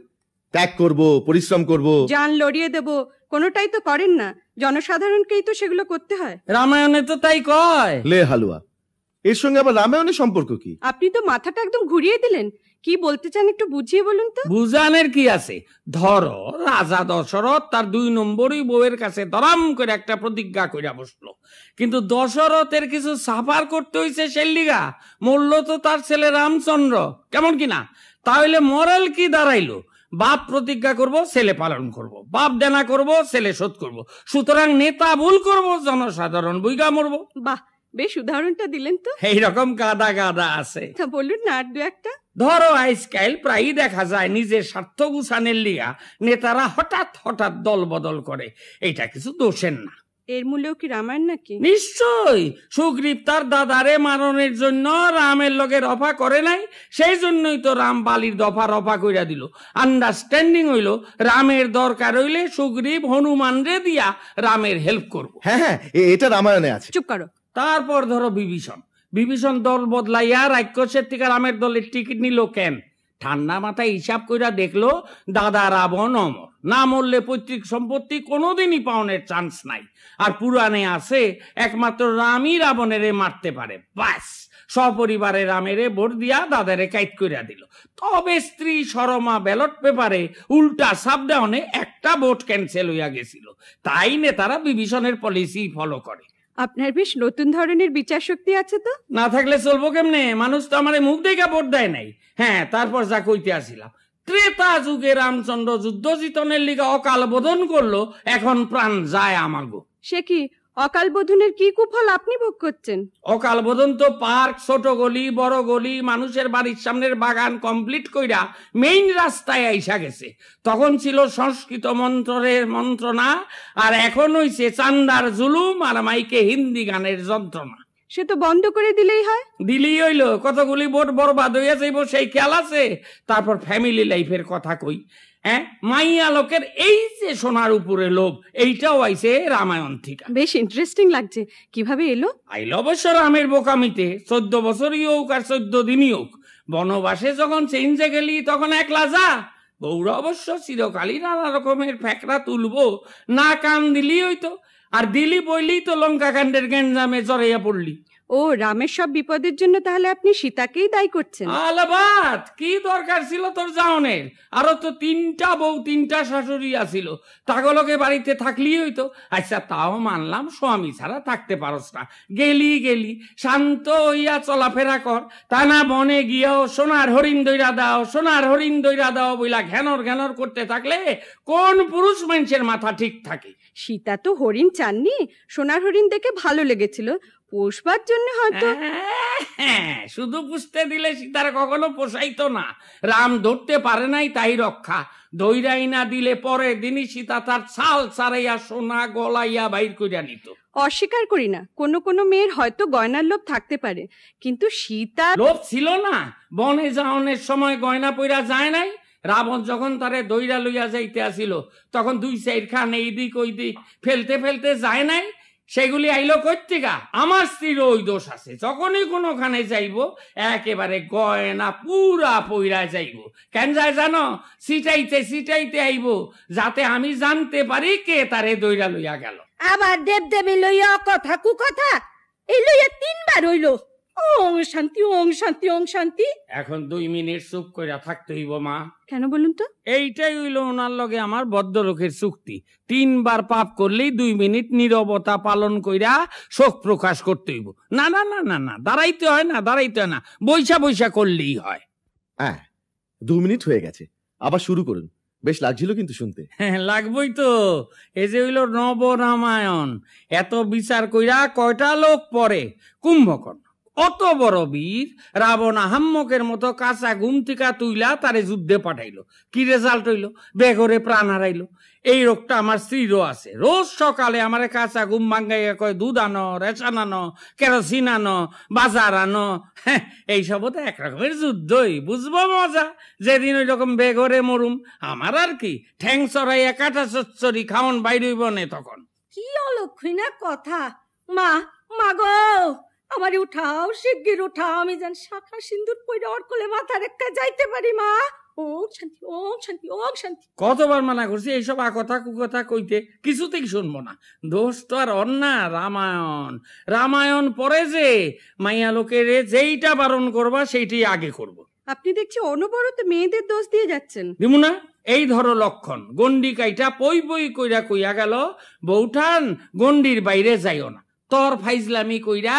ত্যাগ করব, পরিশ্রম করব, জান লড়িয়ে দেব, কোনোটাই তো করেন না। জনসাধারণকেই তো সেগুলো করতে হয়। রামায়ণে তো তাই কয়। লে হালুয়া, এর সঙ্গে আবার রামায়ণের সম্পর্ক কি? আপনি তো মাথাটা একদম ঘুরিয়ে দিলেন। কি বলতে চান একটু বুঝিয়ে বলুন তো। বুঝানের কি আছে? ধরো রাজা দশরথ তার 2 নম্বরই বউয়ের কাছে দরাম করে একটা প্রতিজ্ঞা কইরা বসলো, কিন্তু দশরথের কিছু সাফার করতে হইছে সেলিগা। মরল তো তার ছেলে রামচন্দ্র, কেমন কিনা? তাহলে মরাল কি দাঁড়াইলো? বাপ প্রতিজ্ঞা করব, ছেলে পালন করব, বাপ দেনা করব, ছেলে শোধ করব। সুতরাং নেতা ভুল করব, জনসাধারণ বইগা মরবো। বাহ, বেশ উদাহরণটা দিলেন তো। এইরকম গাদা গাদা আছে। তা বলুন না আর 2-1টা। ধরো আজকাল প্রায়ই দেখা যায় নিজের স্বার্থ গুছানের লিগা নেতারা হঠাৎ হঠাৎ দল বদল করে। এটা কিছু দোষের না। এর মূলেও কি রামায়ণ নাকি? নিশ্চয়ই। সুগ্রীব তার দাদারে মারণের জন্য রামের লগে রফা করে নাই, সেই জন্যই তো রাম বালির দফা রফা কইরা দিল। আন্ডারস্ট্যান্ডিং হইল রামের দরকার হইলে সুগ্রীব হনুমান রে দিয়া রামের হেল্প করব। হ্যাঁ হ্যাঁ, এটা রামায়ণে আছে। চুপ করো। তারপর ধরো বিভীষণ দল বদলাইয়া রাক্ষসের থেকে রামের দলের টিকিট নিল কেন? ঠান্ডা মাথায় হিসাব কইরা দেখলো দাদা রাবণ অমর, না মরলে পৈতৃক সম্পত্তি কোনোদিনই পাওনের চান্স নাই। আর পুরাণে আছে একমাত্র রামই রাবণেরে মারতে পারে। বাস, সপরিবারে রামেরে ভোট দিয়া দাদারে কাইট কইরা দিল। তবে স্ত্রী শর্মা ব্যালট পেপারে উল্টা সাবডাউনে একটা ভোট ক্যান্সেল হইয়া গেছিল। তাই নেতারা বিভীষণের পলিসি ফলো করে। আপনার বেশ নতুন ধরনের বিচার শক্তি আছে তো। না থাকলে চলবো কেমনে? মানুষ তো আমারে মুখ দেখা ভোট দেয় নাই। হ্যাঁ, তারপর যা কইতে আসিলাম, ত্রেতা যুগে রামচন্দ্র যুদ্ধ জিতনের লিগা অকাল বোধন করলো, এখন প্রাণ যায় আমাগো। সে কি অকাল বোধনের কি কুফল আপনি ভোগ করছেন? অকাল বোধন তো পার্ক, ছোট গলি, বড় গলি, মানুষের বাড়ির সামনের বাগান কমপ্লিট কইরা মেইন রাস্তায় আইসা গেছে। তখন ছিল সংস্কৃত মন্ত্রের মন্ত্রণা, আর এখন হইছে চান্দার জুলুম আর মাইকে হিন্দি গানের যন্ত্রণা। সে তো বন্ধ করে দিলেই হয়। দিলেই হইল, কতগুলি ভোট বরবাদ হইয়া যাইব সেই খেয়াল আছে। তারপর ফ্যামিলি লাইফের কথা কই। মাইয়া লোকের এই যে সোনার উপরে লোভ, এইটাও আইছে রামায়ণ থেকে। বেশ ইন্টারেস্টিং লাগছে। কিভাবে এলো? আইল অবশ্য রামের বোকামিতে। 14 বছরই হোক আর 14 দিনই হোক, বনবাসে যখন চেঞ্জে গেলি তখন একলা যা। বউরা অবশ্য চিরকালই নানা রকমের ফ্যাকরা তুলবো, না কান দিলি হইতো। আর দিলি বইলি তো লঙ্কা কাণ্ডের গ্যাঞ্জামে জড়াইয়া পড়লি। ও, রামের সব বিপদের জন্য তাহলে আপনি সীতাকেই দায়ী করছেন? আলাবাদ, কি দরকার ছিল তোর যাওনের? আরো তো 3টা বউ 3টা শাশুড়ি আছিল, তাগলকে বাড়িতে থাকলেই হইতো। আচ্ছা, তাও মানলাম স্বামী ছাড়া থাকতে পারস না, গেলি শান্ত হইয়া চলাফেরা কর। তা না বনে গিয়াও সোনার হরিণ দইরা দাও, সোনার হরিণ দইরা দাও বইলা ঘ্যানর করতে থাকলে কোন পুরুষ মানুষের মাথা ঠিক থাকে? সীতা তো হরিণ চাননি, সোনার হরিণ দেখে ভালো লেগেছিল, পোষবার জন্য হয়তো। হ্যাঁ, শুধু পুষতে দিলে সীতার কখনো পোষাইতো না। রাম ধরতে পারে নাই, তাই রক্ষা। দইরাই না দিলে পরে দিনই সীতা তার ছাল ছাড়াইয়া সোনা গলাইয়া বাইর কইরা নিত। অস্বীকার করি না, কোনো মেয়ের হয়তো গয়নার লোভ থাকতে পারে, কিন্তু সীতা লোভ ছিল না। বনে যাওনের সময় গয়না পইরা যায় নাই? রাবণ যখন তারে দইরা লইয়া যাইতে আসিল, তখন 2-4 খান এইদিক ওই দিক ফেলতে যায় নাই? সেগুলি আইলো কইতেগা? আমার স্ত্রীর ওই দোষ আছে, যখনই কোনোখানে যাইব একেবারে গয়না পুরা পইরা যাইব। কেন যায় জানো? সিটাইতে আইব, যাতে আমি জানতে পারি কে তারে দইরা লইয়া গেল। আবার দেবদেবী লইয়া কথা কুকথা এই লইয়া 3বার হইল। ওং শান্তি, ওং শান্তি, ওং শান্তি। এখন 2 মিনিট চুপ কইরা থাকতে হইব মা। কেন বলুন তো? এইটাই হইল ওনার লগে আমার ভদ্রলোকের চুক্তি। 3বার পাপ করলেই 2 মিনিট নীরবতা পালন কইরা শোক প্রকাশ করতে হইব। না, দাঁড়াইতে হয় না, বৈশা করলেই হয়। হ্যাঁ, 2 মিনিট হয়ে গেছে, আবার শুরু করুন। বেশ লাগছিল কিন্তু শুনতে। হ্যাঁ, লাগবই তো। এই যে হইল নবরামায়ণ, এত বিচার কইরা কয়টা লোক পরে? কুম্ভকর্ণ অত বড় বীর, রাবণ আহাম্মকের মতো কাঁচা ঘুম থেকে তুইলা তারে যুদ্ধে পাঠাইলো। কি রেজাল্ট হইল? বেঘরে প্রাণ হারাইলো। এই রোগটা আমার স্ত্রীরও আছে। রোজ সকালে আমার কাঁচা ঘুম ভাঙ্গাইয়া কয় দুধ আনো, রেশন আনো, কেরোসিন আনো, বাজার আনো। এইসবও তো একরকমের যুদ্ধই, বুঝবো মজা যেদিন ওই রকম বেঘরে মরুম। আমার আর কি, ঠ্যাং চড়াইয়া কাটা চচ্চড়ি খাওন বাইরইব নে তখন। কি অলক্ষী না কথা। মা, মা গো, আমারে উঠাও, শিগগির উঠাও, আমি যেন শাখা সিন্দুর পইরা ওর কোলে মাথা রেখে যাইতে পারি। মা, ওম শান্তি, ওম শান্তি, ওম শান্তি। কতবার মানা করছি এইসব আকথা কুকথা কইতে, কিছুতেই শুনবো না। দোষ তো আর অন্যা রামায়ণ। রামায়ণ পরে যে মাইয়া লোকের যেইটা বারণ করবা সেইটাই আগে করব। আপনি দেখছি অনবরত মেয়েদের দোষ দিয়ে যাচ্ছেন। দিমু না? এই ধরো লক্ষণ। গন্ডি কাইটা পই পই কইরা কইয়া গেল, বউঠান গন্ডির বাইরে যাইও না। তোর ফাইজলামি কইরা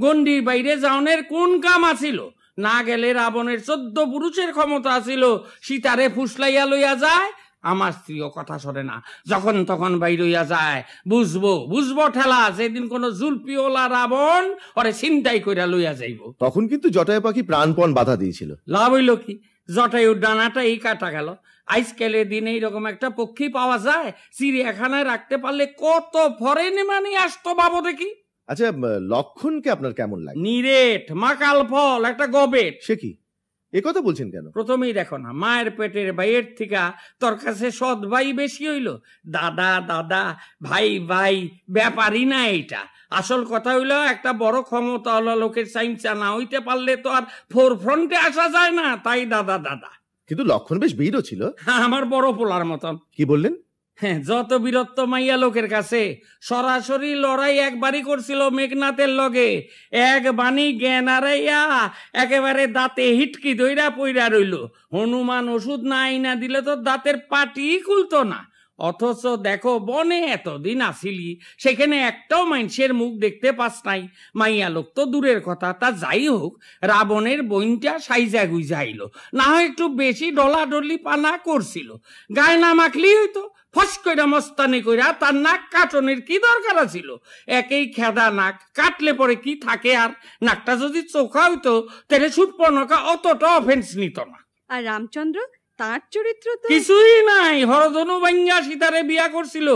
গন্ডির বাইরে যাওনের কোন কাম আছিল? না গেলে রাবণের 14 পুরুষের ক্ষমতা আছিল সীতারে ফুসলাইয়া লইয়া যায়। আমার স্ত্রীও কথা সরে না, যখন তখন বাইরইয়া যায়। বুঝবো ঠেলা, যেদিন কোন জুলপিওলা রাবণ ওরে ছিনতাই কইরা লইয়া যাইব। তখন কিন্তু জটায়ু পাখি প্রাণপণ বাধা দিয়েছিল। লাভ হইল কি? জটায়ুর ডানাটাই কাটা গেল। আজকালের দিনে এইরকম একটা পক্ষী পাওয়া যায়, চিড়িয়াখানায় রাখতে পারলে কত ফরেন মানে আসতো বাবু দেখি। আচ্ছা, লক্ষণকে আপনার কেমন লাগে? নিরেট, মাকাল ফল, একটা গবেট। সে কি, এ কথা বলছেন কেন? প্রথমেই দেখো না, মায়ের পেটের ভাইয়ের থেকে তোর কাছে সৎ ভাই বেশি হইল। দাদা দাদা, ভাই ভাই, ব্যাপারই না এইটা। আসল কথা হইলো, একটা বড় ক্ষমতাওয়ালা লোকের চাইঞ্চা না হইতে পারলে তো আর ফোর ফ্রন্টে আসা যায় না। তাই দাদা দাদা। কিন্তু লক্ষণ বেশ বীরও ছিল। আমার বড় পোলার মতন। কি বললেন? হ্যাঁ, যত বীরত্ব মাইয়া লোকের কাছে। সরাসরি লড়াই একবারই করছিল মেঘনাথের লগে। এক বাণী জ্ঞান হারাইয়া একেবারে দাঁতে হিটকি দইরা পইরা রইল। হনুমান ওষুধ না আইনা দিলে তো দাঁতের পাটি খুলতো না। অথচ দেখো, বনে এতদিন আসিলি, সেখানে একটাও মানুষের মুখ দেখতে পাস নাই। মাইয়া লোক তো দূরের কথা। তা যাই হোক, রাবণের বইনটা সাইজা গুইজা আইল। না হয় একটু বেশি ডলাডলি পানা করছিল। গায়ে না মাখলি হইতো। ফস কইরা মস্তানি কইরা তার নাক কাটনের কি দরকার ছিল? একেই খেদা নাক, কাটলে পরে কি থাকে আর? নাকটা যদি চোখা হইতো তাহলে সুটপনকা অতটা অফেন্স নিত না। আর রামচন্দ্র, তার চরিত্র তো কিছুই নাই। হরধনু ভাঙ্গা সীতারে বিয়া করছিল।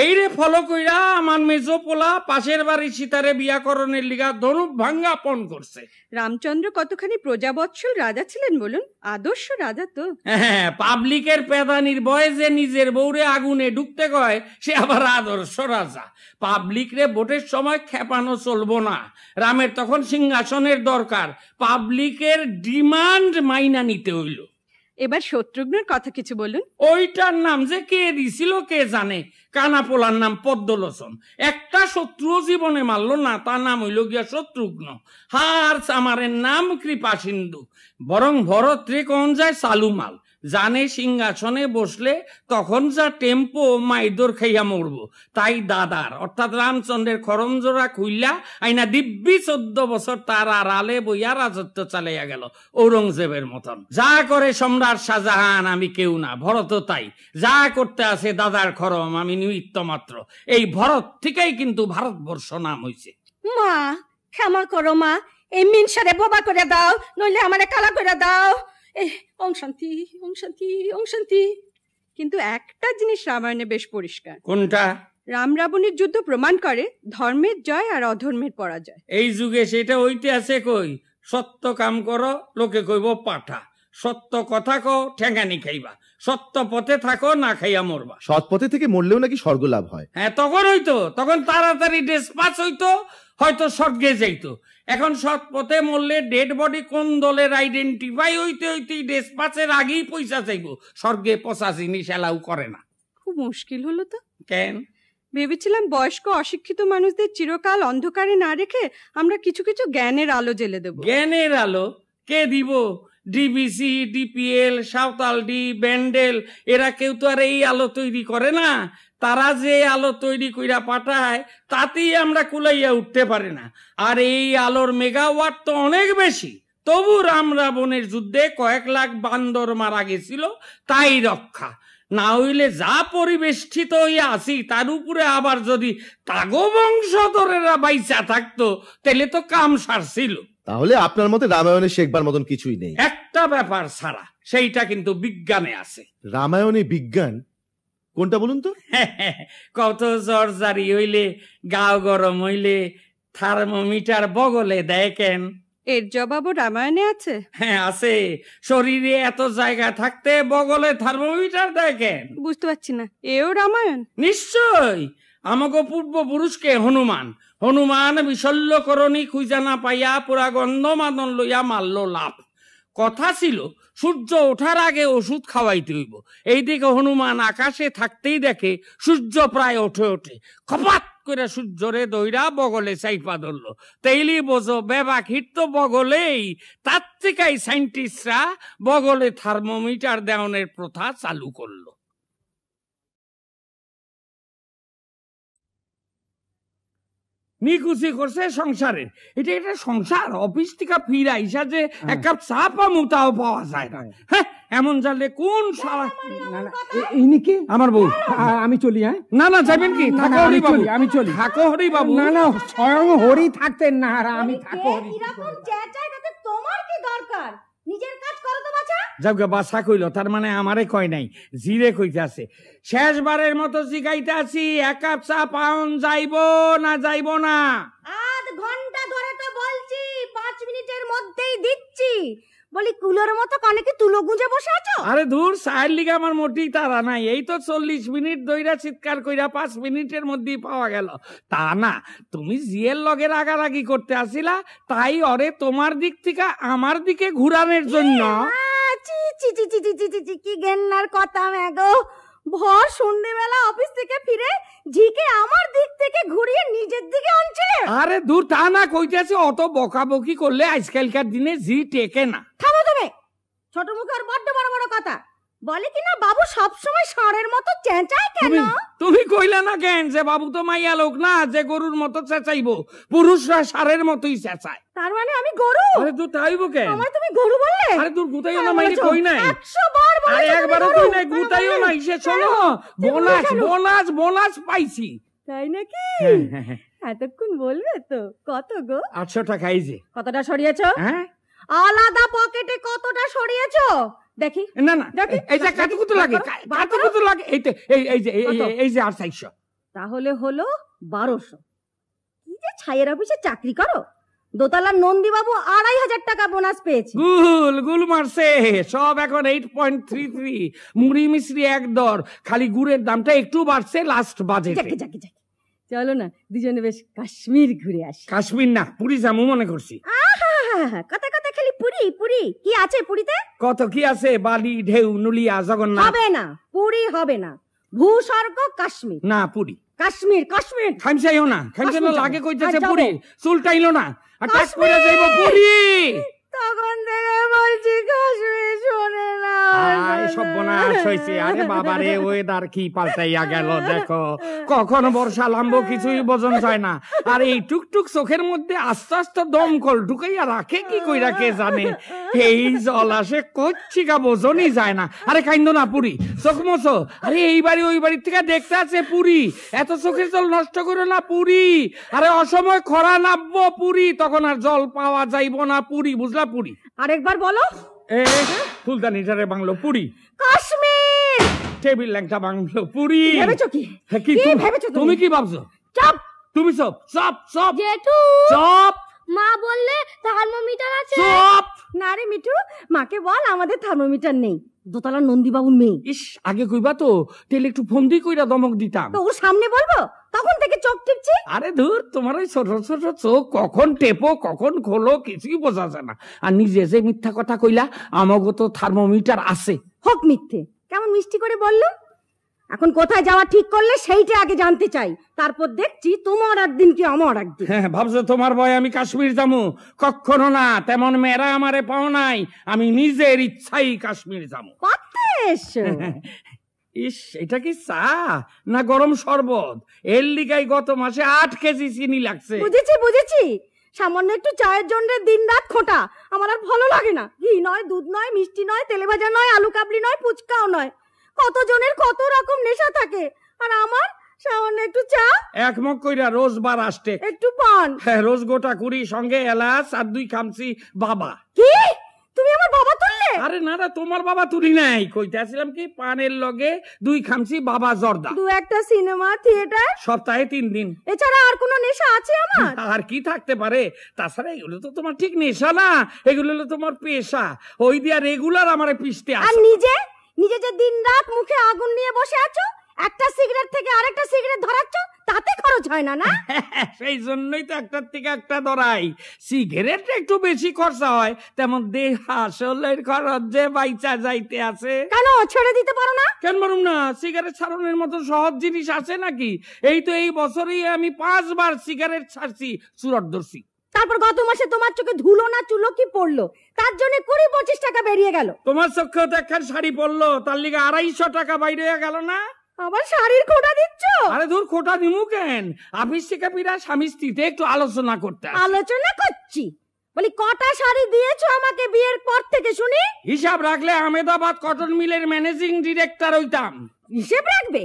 এই রে ফলো কইরা আমার মেজো পোলা পাশের বাড়ির সীতারে বিয়া করণের লিগা ধনুক ভাঙ্গা পণ করছে। রামচন্দ্র কতখানি প্রজাবৎসল রাজা ছিলেন বলুন, আদর্শ রাজা তো। হ্যাঁ, পাবলিকের পেদানির বয়ে যে নিজের বউরে আগুনে ঢুকতে কয়, সে আবার আদর্শ রাজা। পাবলিক রে ভোটের সময় খেপানো চলবো না। রামের তখন সিংহাসনের দরকার, পাবলিকের ডিমান্ড মাইনা নিতে হইল। এবার শত্রুঘ্নের কথা কিছু বলুন। ওইটার নাম যে কে দিছিল কে জানে। কানা পোলার নাম পদ্মলোচন। একটা শত্রু জীবনে মারল না, তার নাম হইল গিয়া শত্রুঘ্ন। হার চামারের নাম কৃপা সিন্ধু। বরং ভরত রে কোন যায় সালুমাল। জানে সিংহাসনে বসলে তখন যা টেম্পো মাইদর খাইয়া মরবো। তাই দাদার অর্থাৎ রামচন্দ্রের খরমজোড়া খুইলা আইনা দিব্যি 14 বছর তার আড়ালে বইয়া রাজত্ব চালাইয়া গেল ঔরঙ্গজেবের মতন। যা করে সম্রাট শাহজাহান আমি কেউ না, ভরত তাই। যা করতে আছে দাদার খরম, আমি নিমিত্ত মাত্র। এই ভরত থেকেই কিন্তু ভারতবর্ষ নাম হইছে। মা, ক্ষমা করো মা, এই মিনসারে বোবা করে দাও, নইলে আমারে কালা করে দাও। ওম শান্তি, ওম শান্তি, ওম শান্তি। কিন্তু একটা জিনিস রামায়ণে বেশ পরিষ্কার। কোনটা? রাম রাবণের যুদ্ধ প্রমাণ করে ধর্মের জয় আর অধর্মের পরাজয়। এই যুগে সেটা হইতে আছে কই? সত্য কাম করো, লোকে কইব পাঠা। সত্য কথা কো, ঠেঙ্গানি খাইবা। সত্য পথে থাকো, না খাইয়া মরবা। সৎ পথে থেকে মরলেও নাকি স্বর্গ লাভ হয়। হ্যাঁ, তখন হইতো, তখন তাড়াতাড়ি ডিসপাচ হইতো, হয়তো স্বর্গে যাইতো। এখন সৎ পথে মরলে ডেড বডি কোন দলের আইডেন্টিফাই হইতে হইতে ডিসপাচের আগেই পয়সা চাইব। স্বর্গে পচা জিনিস এলাও করে না। খুব মুশকিল হলো তো। কেন? ভেবেছিলাম বয়স্ক অশিক্ষিত মানুষদের চিরকাল অন্ধকারে না রেখে আমরা কিছু কিছু জ্ঞানের আলো জ্বেলে দেব। জ্ঞানের আলো কে দিব? ডিবিসি, ডিপিএল, সাঁওতালডি, ব্যান্ডেল, এরা কেউ তো আর এই আলো তৈরি করে না। তারা যে আলো তৈরি কইরা পাঠায় তাতেই আমরা কুলাইয়া উঠতে পারি না। আর এই আলোর মেগাওয়াট তো অনেক বেশি। তবু রাম রাবণের যুদ্ধে কয়েক লাখ বান্দর মারা গেছিল, তাই রক্ষা। না হইলে যা পরিবেষ্টিত হইয়া আছি, তার উপরে আবার যদি তাগো বংশধরেরা বাইচা থাকতো, তাহলে তো কাম সারছিল। তাহলে আপনার মতে রামায়ণে শেখবার মতন কিছুই নেই? একটা ব্যাপার ছাড়া, সেইটা কিন্তু বিজ্ঞানে আছে। রামায়ণে বিজ্ঞান কোনটা বলুন তো? কত জ্বর জারি হইলে, গাও গরম হইলে থার্মোমিটার বগলে দেয় কেন? এর জবাবও রামায়ণে আছে? হ্যাঁ আছে। শরীরে এত জায়গা থাকতে বগলে থার্মোমিটার দেয় কেন? বুঝতে পারছি না, এও রামায়ণ? নিশ্চয়। আমাকে পূর্বপুরুষকে হনুমান বিশল্যকরণী খুঁজা না পাইয়া পুরা গন্ধমাদন লইয়া মারল লাভ। কথা ছিল সূর্য ওঠার আগে ওষুধ খাওয়াইতে হইব। এইদিকে হনুমান আকাশে থাকতেই দেখে সূর্য প্রায় ওঠে খপাত করে সূর্যরে দইরা বগলে চাইপা ধরল। তেইলি বোঝো বেবাক হিট তো বগলেই। তার থেকেই সাইন্টিস্টরা বগলে থার্মোমিটার দেওয়ানের প্রথা চালু করলো। নিকুচি করছে সংসারের। এটা একটা সংসার? অফিস থেকে ফিরা ইসা যে এক কাপ চা পামু তাও পাওয়া যায় না। হ্যাঁ, এমন জানলে কোন সারা। আমার বউ। আমি চলি। হ্যাঁ, না না যাবেন কি? থাকো হরি বাবু। আমি চলি। থাকো হরি বাবু। না না, স্বয়ং হরি থাকতেন না, আর আমি থাকো হরি। তোমার কি দরকার? নিজের কাজ করো তো বাছা। যাওগে বাসা কইল, তার মানে আমারে কয় নাই, জিরে কইতে আছে। শেষবারের মতো জিগাইতে আছি, এক কাপ চা পাউন যাইব না যাইব না? আধ ঘন্টা ধরে তো বলছি, 5 মিনিটের মধ্যেই দিচ্ছি। বলি কুলোর মতো কানে কি তুলো গুঁজে বসে আছো? আরে দূর, সাহের লিগে আমার মোটেই তারা নাই। এই তো 40 মিনিট দইরা চিৎকার কইরা 5 মিনিটের মধ্যেই পাওয়া গেল। তা না, তুমি জিয়ের লগে রাগারাগি করতে আসিলা, তাই অরে তোমার দিক থেকে আমার দিকে ঘুরানোর জন্য। কি গেন্নার কথা ম্যাগো। ভর সন্ধ্যেবেলা অফিস থেকে ফিরে ঝিকে আমার দিক থেকে ঘুরিয়ে নিজের দিকে আনছে। আরে দূর, তা না কইতেছে, অত বকাবকি করলে আজকালকার দিনে জি টেকে না। থামো তুমি, ছোট মুখে আর বড্ড বড় বড় কথা বলে কিনা। বাবু সবসময় ষাঁড়ের মতো চেঁচায় কেন? তুমি কইলে না কেন যে বাবু তো মাইয়া লোক না, যে গরুর মতো চেঁচাইবো? পুরুষরা ষাঁড়ের মতোই চেঁচায়। তার মানে আমি গরু? আরে তুই তাইবো কেন? আমায় তুমি গরু বললে? আরে তুই গুতাইও না, মাইরে কই নাই। 100 বার বলেছি। আরে একবারও কই নাই, গুতাইও না। ইসে শোনো, বোনাস বোনাস বোনাস পাইছি। তাই নাকি? এতক্ষণ বলবে তো। কত গো? 800 টাকা। এই যে। কতটা সরিয়েছো? হ্যাঁ, আলাদা পকেটে কতটা সরিয়েছো দেখি? না না, এই যে কাতুকুতু লাগে, কাতুকুতু লাগে। এই যে 400। তাহলে হলো 1200। কি যে ছাইয়ের অফিসে চাকরি করো? দোতলার নন্দী বাবু 2500 টাকা বোনাস পেয়েছে। গুল মারছে সব। এখন 8.33। মুড়ি মিশ্রি এক দর, খালি গুড়ের দামটা একটু বাড়ছে লাস্ট বাজেটে। চলো না দুজনে বেশ কাশ্মীর ঘুরে আসি। কাশ্মীর না, পুরী যাবো মনে করছি। কথা কথা খালি পুরী পুরী। কি আছে পুরীতে? কত কি আছে, বালি, ঢেউ, নুলিয়া, জগন্নাথ। হবে না, পুরী হবে না। ভূস্বর্গ কাশ্মীর। না, পুরী। কাশ্মীর কাশ্মীর। খামসাইও না, খামসাইও লাগে কইতেছে পুরী। চুলটাইলো না, আর টাচ করে যাইব পুরী। তখন থেকে বলছি কাশ্মীর শোনে না। সর্বনাশ হয়েছে। আরে বাবারে, ওয়েদার কি পাল্টাইয়া গেল দেখো। কখন বর্ষা লাম্বো কিছুই বোঝন যায় না। আর এই টুকটুক চোখের মধ্যে আস্তে আস্তে দমকল ঢুকাইয়া রাখে কি কইরা কে জানে। এই জল আসে করছি কা বোঝনই যায় না। আরে কাইন্দ না, পুরী চোখ মোছো। আরে এই বাড়ি ওই বাড়ির থেকে দেখতে আছে পুরী। এত চোখের জল নষ্ট করো না পুরী। আরে অসময় খরা নামবো পুরী, তখন আর জল পাওয়া যাইব না পুরী। বুঝলা পুরী? আরেকবার বলো। ফুলদানিটারে বাংলো পুরী। কাশ্মীর। টেবিল ল্যাংটা বাংলো পুরী। ভেবেছো কি? কি ভেবেছো তুমি? কি ভাবছো? চুপ। তুমি সব সব সব জেঠু সব। মা বললে থার্মোমিটার আছে। সব। না রে মিঠু, মাকে বল আমাদের থার্মোমিটার নেই। দোতলার নন্দীবাবুর মেয়ে। ইস, আগে কইবা তো, তেলে একটু ফোন দিয়ে কইরা দমক দিতাম। তো ওর সামনে বলবো, তখন থেকে চোখ টিপছি। আরে ধুর, তোমার ওই ছোট ছোট চোখ কখন টেপো কখন খোলো কিছুই বোঝা যায় না। আর নিজে যে মিথ্যা কথা কইলা, আমাগো তো থার্মোমিটার আছে। হোক মিথ্যে, কেমন মিষ্টি করে বললো। এখন কোথায় যাওয়া ঠিক করলে সেইটা আগে জানতে চাই, তারপর দেখছি তোমার একদিন কি আমার একদিন। হ্যাঁ, ভাবছো তোমার ভয় আমি কাশ্মীর যাবো? কখনো না, তেমন মেয়েরা আমারে পাও নাই। আমি নিজের ইচ্ছাই কাশ্মীর যাবো। ইস, এটা কি চা না গরম শরবত? এর লিগাই গত মাসে 8 কেজি চিনি লাগছে। বুঝেছি বুঝেছি, সামান্য একটু চায়ের জন্য দিন রাত খোঁটা আমার আর ভালো লাগে না। ঘি নয়, দুধ নয়, মিষ্টি নয়, তেলে ভাজা নয়, আলু কাবলি নয়, ফুচকাও নয়। কতজনের কত রকম নেশা থাকে, আর আমার সামান্য একটু চা, এক মগ কইরা রোজ বার আসতে, একটু পান, রোজ গোটা কুড়ি, সঙ্গে এলাচ আর 2 খামচি বাবা। কি তুমি আমার বাবা তুললে? আরে না না, তোমার বাবা তুলি নাই, কইতাছিলাম কি পানের লগে 2 খামচি বাবা জর্দা। 2-1টা সিনেমা, থিয়েটার, সপ্তাহে 3 দিন। এছাড়া আর কোনো নেশা আছে আমার? আর কি থাকতে পারে? তাছাড়া এগুলো তো তোমার ঠিক নেশা না, এগুলো হলো তোমার পেশা। ওই দিয়া রেগুলার আমারে পিষতে আসে। আর নিজে যে দিন রাত মুখে আগুন নিয়ে বসে আছো, একটা সিগারেট থেকে আরেকটা সিগারেট ধরাচ্ছ, তাতে খরচ হয় না না? সেই জন্যই তো একটার থেকে একটা ধরাই। সিগারেট একটু বেশি খরচা হয়, তেমন দেহ আসলের খরচ যে বাইচা যাইতে আছে। কেন ছেড়ে দিতে পারো না? কেন পারুম না? সিগারেট ছাড়ানোর মতো সহজ জিনিস আছে নাকি? এই তো এই বছরেই আমি 5 বার সিগারেট ছাড়ছি, চুরট ধরছি। তারপর গত মাসে তোমার চোখে ধুলো না চুলো কি পড়লো, তার জন্য 20-25 টাকা বেরিয়ে গেল। তোমার চোখে তো একখান শাড়ি পরলো, তার লিগে 250 টাকা বাইরে গেল না? আবার শাড়ির খোঁটা দিচ্ছ? আরে ধুর, খোটা দিমু কেন? অফিস থেকে ফিরা স্বামী স্ত্রীতে একটু আলোচনা করতে আসি। আলোচনা করছি বলি, কটা শাড়ি দিয়েছো আমাকে বিয়ের পর থেকে শুনি? হিসাব রাখলে আহমেদাবাদ কটন মিলের ম্যানেজিং ডিরেক্টর হইতাম। হিসেব রাখবে?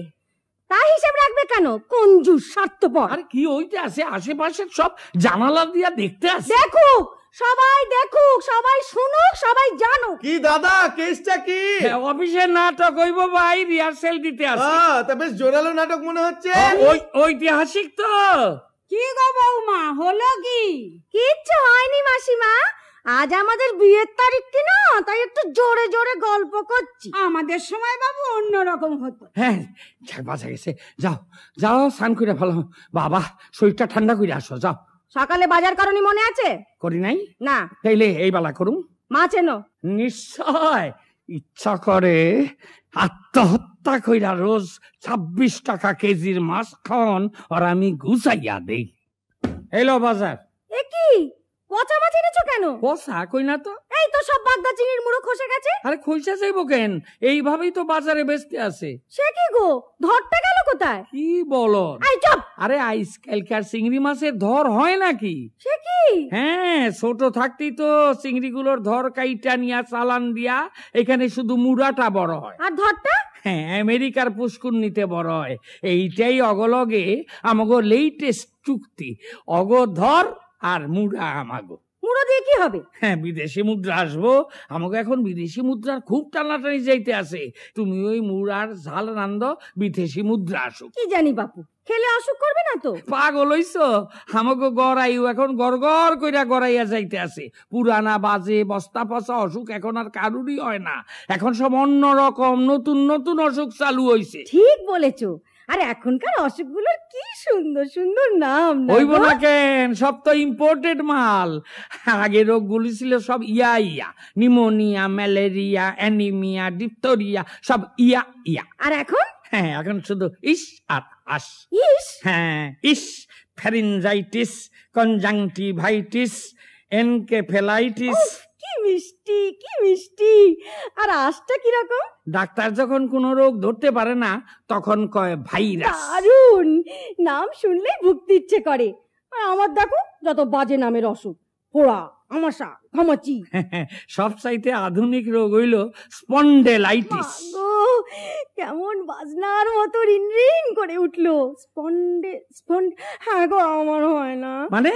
তা হিসেব রাখবে কেন? কঞ্জুস, স্বার্থপর। আর কি হইতে আছে? আশেপাশের সব জানালা দিয়া দেখতে আছে। দেখুক সবাই, দেখুক সবাই, শুনুক সবাই, জানুক। কি দাদা, কেসটা কি? অফিসের নাটক হইব ভাই, রিহার্সেল দিতে আছে। তা বেশ জোরালো নাটক মনে হচ্ছে। ঐতিহাসিক তো। কি গো বৌমা, হলো কি? কিচ্ছু হয়নি মাসিমা, আজ আমাদের বিয়ের তারিখ কি না, তাই একটু জোরে জোরে গল্প করছি। আমাদের সময় বাবু অন্যরকম হতো। হ্যাঁ, বাঁচা গেছে। যাও যাও, স্নান করে ভালো বাবা, শরীরটা ঠান্ডা করে আসো। যাও। সকালে বাজার করনি মনে আছে? করি নাই না। তাইলে এই বেলা করুম। মাছ এনো? নিশ্চয়। ইচ্ছা করে আত্মহত্যা কইরা রোজ 26 টাকা কেজির মাছ খাওন, আর আমি গুছাইয়া দেই। এলো বাজার। এ কি পচা মাছ এনেছো কেন? পচা কই না তো। এই তো সব বাগদা চিংড়ির মুড়ো খসে গেছে। আরে খইসা যাইব কেন? এইভাবেই তো বাজারে বেচতে আছে। সে কি গো, ধরটা গেল কোথায়? কি বলো? আই চুপ। আরে আইসকালকার চিংড়ি মাছের ধর হয় নাকি? সে কি? হ্যাঁ, ছোট থাকতেই তো চিংড়িগুলোর ধর কাইটা নিয়া চালান দিয়া এখানে শুধু মুড়াটা বড় হয়। আর ধরটা? হ্যাঁ, আমেরিকার পুষ্কুন্নিতে বড় হয়। এইটাই অগলগে আমাগো লেটেস্ট চুক্তি। অগ ধর আর মুড়া আমাগো। মুড়ো দিয়ে কি হবে? হ্যাঁ, বিদেশি মুদ্রা আসবো। আমাকে এখন বিদেশি মুদ্রার খুব টানাটানি যাইতে আছে। তুমি ওই মুড়ার ঝাল রান্ধ, বিদেশি মুদ্রা আসুক। কি জানি বাপু, খেলে অসুখ করবে না তো? পাগল হইছো? আমাকে গড়াইও এখন গড়গড় কইরা গড়াইয়া যাইতে আছে। পুরানা বাজে বস্তা পচা অসুখ এখন আর কারুরই হয় না। এখন সব অন্য রকম নতুন নতুন অসুখ চালু হইছে। ঠিক বলেছো। আর এখনকার অসুখগুলোর কি সুন্দর সুন্দর নাম। হইব না কেন? সব তো ইম্পোর্টেড মাল। আগে রোগগুলি ছিল সব ইয়া, নিমোনিয়া, ম্যালেরিয়া, অ্যানিমিয়া, ডিপথেরিয়া, সব ইয়া। আর এখন? হ্যাঁ, এখন শুধু ইস আর আস। ইস? হ্যাঁ, ইস, ফ্যারিনজাইটিস, কনজাংটিভাইটিস, এনকেফেলাইটিস। কি মিষ্টি, কি মিষ্টি। আর আশটা কিরকম? ডাক্তার যখন কোনো রোগ ধরতে পারে না, তখন কয় ভাইরাস। দারুণ নাম, শুনলেই ভুগতে ইচ্ছে করে। আর আমার দেখো যত বাজে নামের অসুখ, ফোড়া, আমাশা, ঘামাচি। সব চাইতে আধুনিক রোগ হইল স্পন্ডেলাইটিস। কেমন বাজনার মতো রিন রিন করে উঠলো। হ্যাঁ গো, আমার হয় না। মানে?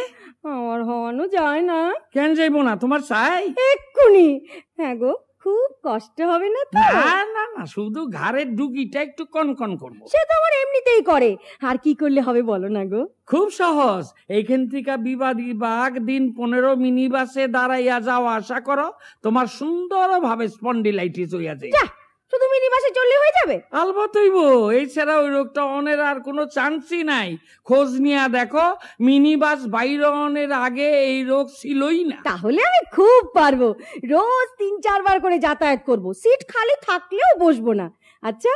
আমার হওয়ানো যায় না। কেন যাইবো না? তোমার চাই এক্ষুনি। হ্যাঁ গো, খুব কষ্ট হবে না তো? না, শুধু ঘাড়ের ডুকিটা একটু কনকন করবো। সে তো আমার এমনিতেই করে। আর কি করলে হবে বলো না গো? খুব সহজ। এইখান থেকে বিবাদী বাগ দিন 15 মিনি বাসে দাঁড়াইয়া যাওয়া আশা করো, তোমার সুন্দর ভাবে স্পন্ডিলাইটিস হইয়া যায়। শুধু মিনি বাসে চললে হয়ে যাবে? আলবত হইব। এছাড়া ওই রোগটা অনের আর কোনো চান্সই নাই। খোঁজ নিয়া দেখো, মিনি বাস বাইরনের আগে এই রোগ ছিলই না। তাহলে আমি খুব পারবো। রোজ 3-4 বার করে যাতায়াত করব। সিট খালি থাকলেও বসবো না। আচ্ছা,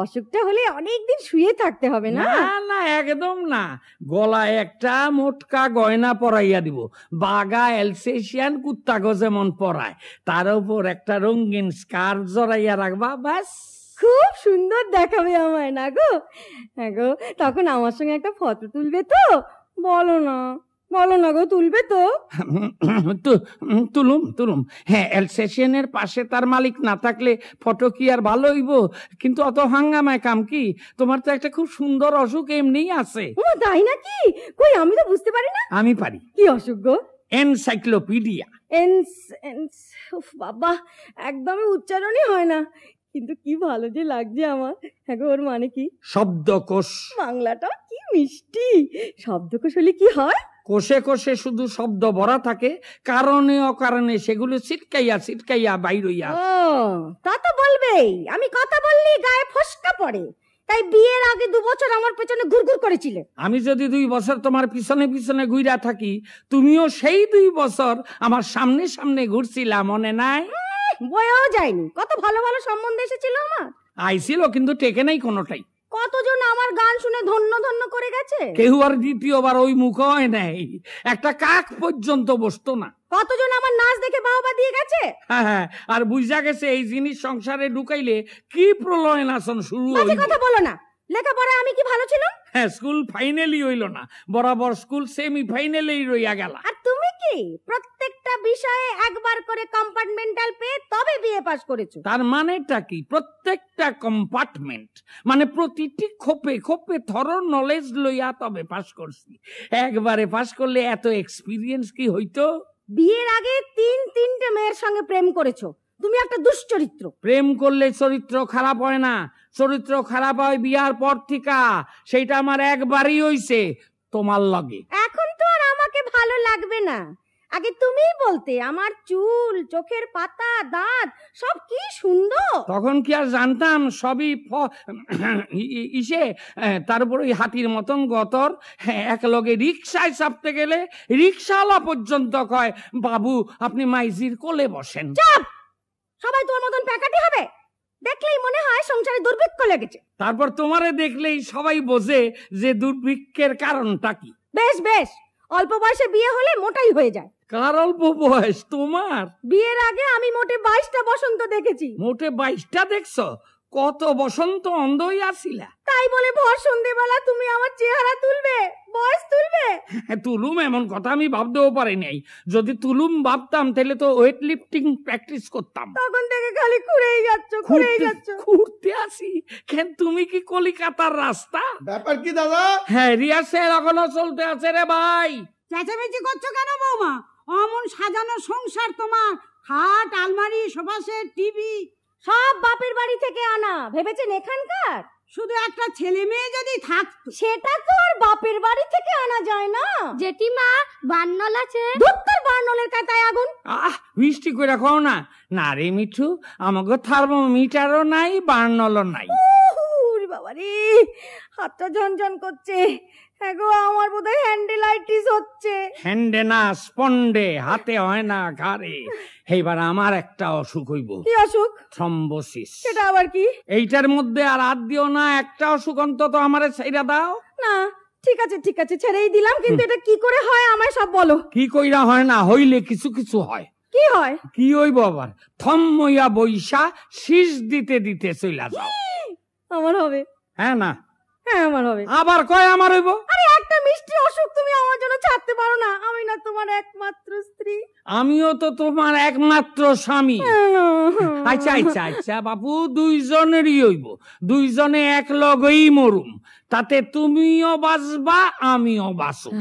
অসুখটা হলে অনেকদিন শুয়ে থাকতে হবে না? না, একদম না। গলায় একটা মোটকা গয়না পরাইয়া দিব, বাগা এলসেশিয়ান কুত্তাগো যেমন পরায়, তার উপর একটা রঙিন স্কার্ফ জড়াইয়া রাখবা, বাস। খুব সুন্দর দেখাবে আমায় না গো? হ্যাঁ গো, তখন আমার সঙ্গে একটা ফটো তুলবে তো? বলো না। বলো না গো, তুলবে তো? তুলুম তুলুম। হ্যাঁ, এলসেশনের পাশে তার মালিক না থাকলে ফটো কি আর ভালো হইব? কিন্তু অত হাঙ্গামায় কাম কি? তোমার তো একটা খুব সুন্দর অসুখ এমনিই আছে। ও তাই নাকি? কই আমি তো বুঝতে পারি না। আমি পারি। কি অসুখ গো? এনসাইক্লোপিডিয়া। উফ বাবা, একদমই উচ্চারণই হয় না, কিন্তু কি ভালো যে লাগছে আমার। হ্যাঁ গো, ওর মানে কি? শব্দকোষ। বাংলাটা কি মিষ্টি। শব্দকোষ হলে কি হয়? কোষে কোষে শুধু শব্দ ভরা থাকে, কারণে অকারণে সেগুলো ছিটকাইয়া ছিটকাইয়া বাইর হইয়া। ও তা তো বলবেই, আমি কথা বললি গায়ে ফসকা পড়ে। তাই বিয়ের আগে 2 বছর আমার পেছনে ঘুরঘুর করেছিলে। আমি যদি 2 বছর তোমার পিছনে পিছনে ঘুরা থাকি, তুমিও সেই 2 বছর আমার সামনে সামনে ঘুরছিলা, মনে নাই? বয়েও যায়নি, কত ভালো ভালো সম্বন্ধ এসেছিল আমার। আইছিল, কিন্তু টেকে নাই কোনোটাই। কতজন আমার গান শুনে ধন্য ধন্য করে গেছে। কেউ আর দ্বিতীয়বার ওই মুখ হয় নাই, একটা কাক পর্যন্ত বসতো না। কতজন আমার নাচ দেখে বাহবা দিয়ে গেছে। হ্যাঁ, আর বুঝা গেছে এই জিনিস সংসারে ঢুকাইলে কি প্রলয় নাচন শুরু বাজে হইল। কথা বলো না। লেখাপড়ায় আমি কি ভালো ছিলাম? হ্যাঁ, স্কুল ফাইনালি হইল না, বরাবর স্কুল সেমি ফাইনালেই রইয়া গেল। আর তুমি কি প্রত্যেকটা বিষয়ে একবার করে কম্পার্টমেন্টাল পেয়ে তবে বিএ পাস করেছো? তার মানেটা কি? প্রত্যেকটা কম্পার্টমেন্ট মানে প্রতিটি খোপে খোপে থরো নলেজ লইয়া তবে পাস করছি। একবারে পাস করলে এত এক্সপিরিয়েন্স কি হইতো? বিয়ের আগে 3-3টে মেয়ের সঙ্গে প্রেম করেছো, তুমি একটা দুশ্চরিত্র। প্রেম করলে চরিত্র খারাপ হয় না, চরিত্র খারাপ হয় বিয়ার পর থেকে। সেইটা আমার একবারই হইছে তোমার লগে। এখন তো আর আমাকে ভালো লাগবে না। আগে তুমিই বলতে আমার চুল, চোখের পাতা, দাঁত সব কি সুন্দর। তখন কি আর জানতাম সবই ইসে। তারপর ওই হাতির মতন গতর এক লগে রিক্সায় চাপতে গেলে রিক্সাওয়ালা পর্যন্ত কয়, বাবু আপনি মাইজির কোলে বসেন। চাপ! সবাই তোর মতন প্যাকাটি হবে? দেখলেই মনে হয় সংসারে দুর্ভিক্ষ লেগেছে। তারপর তোমারে দেখলেই সবাই বোঝে যে দুর্ভিক্ষের কারণটা কি। বেশ বেশ, অল্প বয়সে বিয়ে হলে মোটাই হয়ে যায়। কার অল্প বয়স? তোমার। বিয়ের আগে আমি মোটে 22টা বসন্ত দেখেছি। মোটে 22টা দেখছো? কত বসন্ত অন্ধ হইয়াছিলা। তাই বলে ভর সন্ধ্যেবেলা তুমি আমার চেহারা তুলবে, বয়স তুলবে? তুলুম এমন কথা আমি ভাবতেও পারি নাই। যদি তুলুম ভাবতাম তাহলে তো ওয়েট লিফটিং প্র্যাকটিস করতাম। তখন থেকে খালি ঘুরেই যাচ্ছ ঘুরেই যাচ্ছ। ঘুরতে আসি কেন? তুমি কি কলিকাতার রাস্তা? ব্যাপার কি দাদা? হ্যাঁ, রিহার্সেল এখনো চলতে আছে রে ভাই। চেঁচামেচি করছো কেন বৌমা? অমন সাজানো সংসার তোমার, খাট, আলমারি, সোফা সেট, টিভি সব বাপের বাড়ি থেকে আনা। ভেবেছেন এখানকার? শুধু একটা ছেলে মেয়ে যদি থাকতো। সেটা তো আর বাপের বাড়ি থেকে আনা যায় না। জেঠিমা, বার্নল আছে? ধুত্তর বার্নলের কাটায় আগুন। বৃষ্টি করে রাখাও না। না রে মিঠু, আমাকে থার্মোমিটারও নাই, বার্নলও নাই। বাবারে, হাতটা ঝনঝন করছে। এগো আমার বোধহয় হ্যান্ডেলাইটিস হচ্ছে। হ্যান্ডে না, স্পন্ডে, হাতে হয় না, ঘাড়ে। এইবার আমার একটা অসুখ হইব। কি অসুখ? থ্রম্বোসিস। সেটা আবার কি? এইটার মধ্যে আর হাত দিও না, একটা অসুখ অন্তত আমারে ছাইরা দাও। না ঠিক আছে ঠিক আছে, ছেড়েই দিলাম, কিন্তু এটা কি করে হয় আমায় সব বলো। কি কইরা হয় না, হইলে কিছু কিছু হয়। কি হয়? কি হইব আবার? থম্মইয়া বইসা শীষ দিতে দিতে চইলা যাও। আমার হবে? হ্যাঁ না? হ্যাঁ আমার হবে। আবার কয় আমার হইব? আরে একটা মিষ্টি অসুখ তুমি আমার জন্য ছাড়তে পারো না? আমি না তোমার একমাত্র স্ত্রী? আমিও তো তোমার একমাত্র স্বামী। আচ্ছা আচ্ছা আচ্ছা বাপু, দুইজনেরই হইব, দুইজনে এক লগেই মরুম, তাতে তুমিও বাঁচবা আমিও বাঁচব।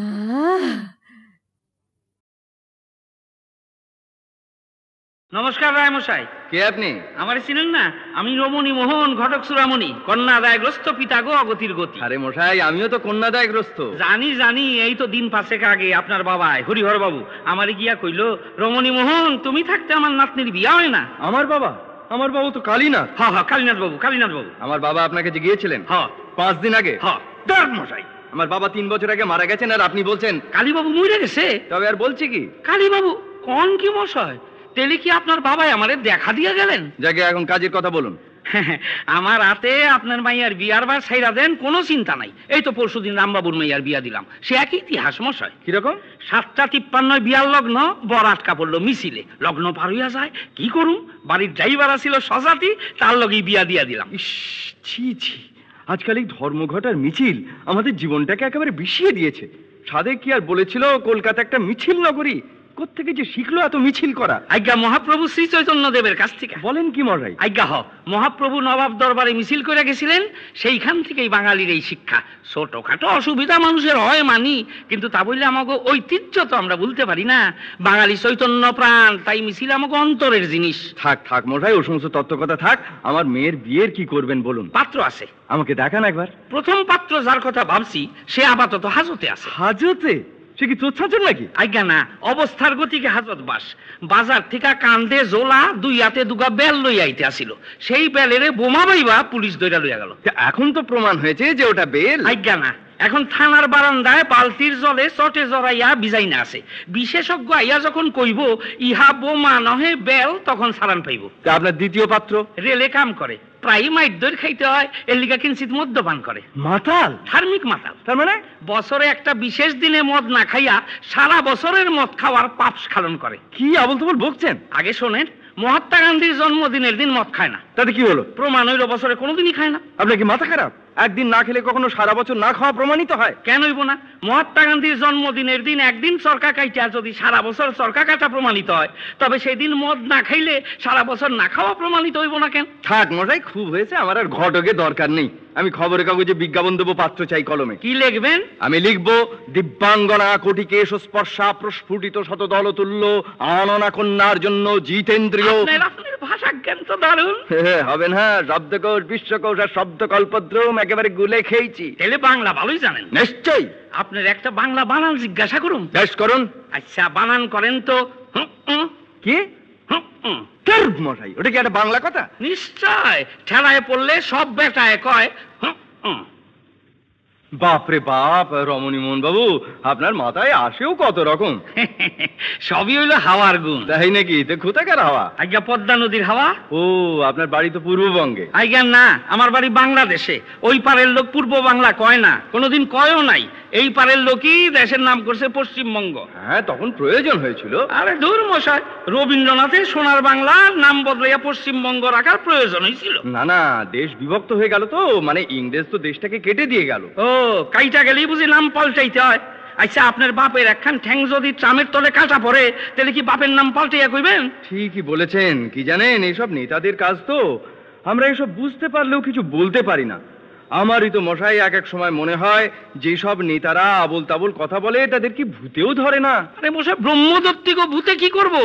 নমস্কার রায়মশাই। কে আপনি? আমার চিনেন না? আমি রমণী মোহন ঘটক চূড়ামণি, কন্যাদায়গ্রস্ত পিতা গো অগতির গতি। আরে মশাই, আমিও তো কন্যাদায়গ্রস্ত। জানি জানি, এই তো দিন 5 আগে আপনার বাবাই হরিহর বাবু আমারে গিয়া কইল, রমণী মোহন তুমি থাকতে আমার নাতনির বিয়া হয় না। আমার বাবা? আমার বাবু তো কালীনাথ। হ্যাঁ হ্যাঁ, কালীনাথ বাবু, কালীনাথ বাবু। আমার বাবা আপনাকে যে গিয়েছিলেন? হ্যাঁ। 5 দিন আগে? হ্যাঁ। দেখ মশাই, আমার বাবা 3 বছর আগে মারা গেছেন, আর আপনি বলছেন কালীবাবু মরে গেছে। তবে আর বলছি কি? কালীবাবু কোন কি মশাই? তেলে কি আপনার বাবাই আমারে দেখা দিয়ে গেলেন? যাকে এখন কাজের কথা বলুন। আমার হাতে আপনার মাইয়ার বিয়ার বার ছাইরা দেন, কোনো চিন্তা নাই। এই তো পরশুদিন রামবাবুর মাইয়ার বিয়া দিলাম, সে একই ইতিহাস মশাই। কিরকম? 7:53 বিয়ার লগ্ন, বর আটকা পড়লো মিছিলে, লগ্ন পার হইয়া যায়। কি করুম, বাড়ির ড্রাইভার ছিল সজাতি, তার লগেই বিয়া দিয়া দিলাম। ইস, ছি ছি, আজকাল এই ধর্মঘট আর মিছিল আমাদের জীবনটাকে একেবারে বিষিয়ে দিয়েছে। সাদেক কি আর বলেছিল কলকাতা একটা মিছিল নগরী? কোত্থেকে যে শিখলো এত মিছিল করা? আজ্ঞা মহাপ্রভু শ্রী চৈতন্য দেবের কাছ থেকে। বলেন কি মশাই? আজ্ঞা মহাপ্রভু নবাব দরবারে মিছিল করে গেছিলেন, সেইখান থেকেই বাঙালির এই শিক্ষা। ছোটখাটো অসুবিধা মানুষের হয় মানি, কিন্তু তা বললে আমাকে ঐতিহ্য তো আমরা ভুলতে পারি না। বাঙালি চৈতন্য প্রাণ, তাই মিছিল আমাকে অন্তরের জিনিস। থাক থাক মশাই, ও সমস্ত তত্ত্ব কথা থাক। আমার মেয়ের বিয়ের কি করবেন বলুন? পাত্র আছে, আমাকে দেখান একবার। প্রথম পাত্র যার কথা ভাবছি সে আপাতত হাজতে আছে। হাজতে? সে কি চোচ্ছাচর নাকি? আজ্ঞা না, অবস্থার গতিকে হাজত বাস। বাজার থেকে কান্দে জোলা দুই হাতে দুগা বেল লই আইতে আসিল, সেই বেলেরে বোমা বাইবা পুলিশ দইরা লইয়া গেল। এখন তো প্রমাণ হয়েছে যে ওটা বেল। আজ্ঞা না, এখন থানার বারান্দায় বালতির জলে চটে জড়াইয়া বিজাই না আছে। বিশেষজ্ঞ আইয়া যখন কইব ইহা বোমা নহে বেল, তখন সারান পাইব। আপনার দ্বিতীয় পাত্র রেলে কাম করে, প্রায় মাইট দই খাইতে হয়, এর লিগা কিঞ্চিত মদ্যপান করে। মাতাল? ধার্মিক মাতাল। তার মানে বছরে একটা বিশেষ দিনে মদ না খাইয়া সারা বছরের মদ খাওয়ার পাপ স্খলন করে। কি আবল তাবল বকছেন? আগে শোনেন, মহাত্মা গান্ধীর জন্মদিনের দিন মদ খায় না। তাতে কি হলো? প্রমাণ হইল বছরে কোনোদিনই খায় না। আপনার কি মাথা খারাপ? একদিন না খেলে কখনো সারা বছর না খাওয়া প্রমাণিত হয়? কেন হইব না? মহাত্মা গান্ধীর জন্মদিনের দিন একদিন চরকা কাইটা যদি সারা বছর চরকা কাটা প্রমাণিত হয়, তবে সেই দিন মদ না খাইলে সারা বছর না খাওয়া প্রমাণিত হইব না কেন? থাক মশাই, খুব হয়েছে, আমার আর ঘটকে দরকার নেই। আমি খবরের কাগজে বিজ্ঞাপন দেবো, পাত্র চাই কলমে। কি লিখবেন? আমি লিখবো দিব্যাঙ্গনা কোটি কেশ স্পর্শা প্রস্ফুটিত শতদল তুল্য আননা কন্যার জন্য জিতেন্দ্রীয়। আপনার ভাষা জ্ঞান তো দারুণ। হবে না? শব্দকোষ, বিশ্বকোষ আর শব্দ কল্পদ্রুম একেবারে গুলে খেয়েছি। তাহলে বাংলা ভালোই জানেন? নিশ্চয়ই। আপনার একটা বাংলা বানান জিজ্ঞাসা করুন। বেশ করুন। আচ্ছা, বানান করেন তো। কি মশাই, ওটা কি একটা বাংলা কথা? নিশ্চয়, ঠেলায় পড়লে সব বেটায় কয়। বাপরে বাপ, রমণী মোহন বাবু, আপনার মাথায় আসেও কত রকম। সবই হইলো হাওয়ার গুণ। তাই নাকি? তো কোথাকার হাওয়া? আজ্ঞা পদ্মা নদীর হাওয়া। ও, আপনার বাড়ি তো পূর্ববঙ্গে। আজ্ঞা না, আমার বাড়ি বাংলাদেশে। ওই পারের লোক পূর্ব বাংলা কয় না, কোনোদিন কয়ও নাই। এই পারের লোকই দেশের নাম করছে পশ্চিমবঙ্গ। হ্যাঁ, তখন প্রয়োজন হয়েছিল। আরে দূর মশাই, রবীন্দ্রনাথের সোনার বাংলার নাম বদলাইয়া পশ্চিমবঙ্গ রাখার প্রয়োজন হয়েছিল। না না, দেশ বিভক্ত হয়ে গেল তো, মানে ইংরেজ তো দেশটাকে কেটে দিয়ে গেল। ও, কাইটা গেলেই বুঝি নাম পাল্টাইতে হয়? আচ্ছা, আপনার বাপের একখান ঠ্যাং যদি ট্রামের তলে কাটা পড়ে, তাহলে কি বাপের নাম পাল্টাইয়া কইবেন? ঠিকই বলেছেন। কি জানেন, এইসব নেতাদের কাজ তো, আমরা এসব বুঝতে পারলেও কিছু বলতে পারি না। আমারই তো মশাই এক এক সময় মনে হয় যেসব নেতারা আবল তাবল কথা বলে তাদের কি ভূতেও ধরে না। আরে মশাই, ব্রহ্মদত্তিকে ভূতে কি করব?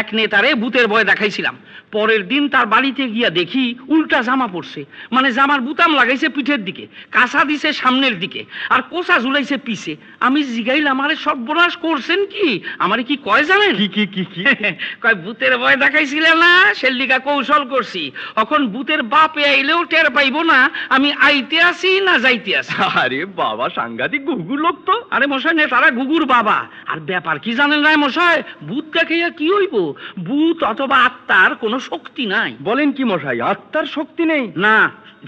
এক নেতারে ভূতের ভয় দেখাইছিলাম, পরের দিন তার বাড়িতে গিয়া দেখি উল্টা জামা পড়ছে, মানে জামার বুতাম লাগাইছে পিঠের দিকে, কাঁচা দিছে সামনের দিকে, আর কোষা ঝুলাইছে পিছে। আমি জিগাইলাম, আরে সর্বনাশ করছেন কি? আমারে কি কয় জানেন? কি কি কি কি কয়, ভূতের ভয় দেখাইছিলে না, সেলিকা কৌশল করছি, এখন ভূতের বাপে আইলেও টের পাইবো না আমি আইতে আসি না যাইতে আসি। আরে বাবা, সাংঘাতিক গুগু লোক তো। আরে মশাই, নেতারা গুগুর বাবা। আর ব্যাপার কি জানেন না মশাই, ভূত দেখাইয়া কি হইব? ভূত অথবা আত্মার কোনো শক্তি নাই। বলেন কি মশাই, আত্মার শক্তি নেই? না,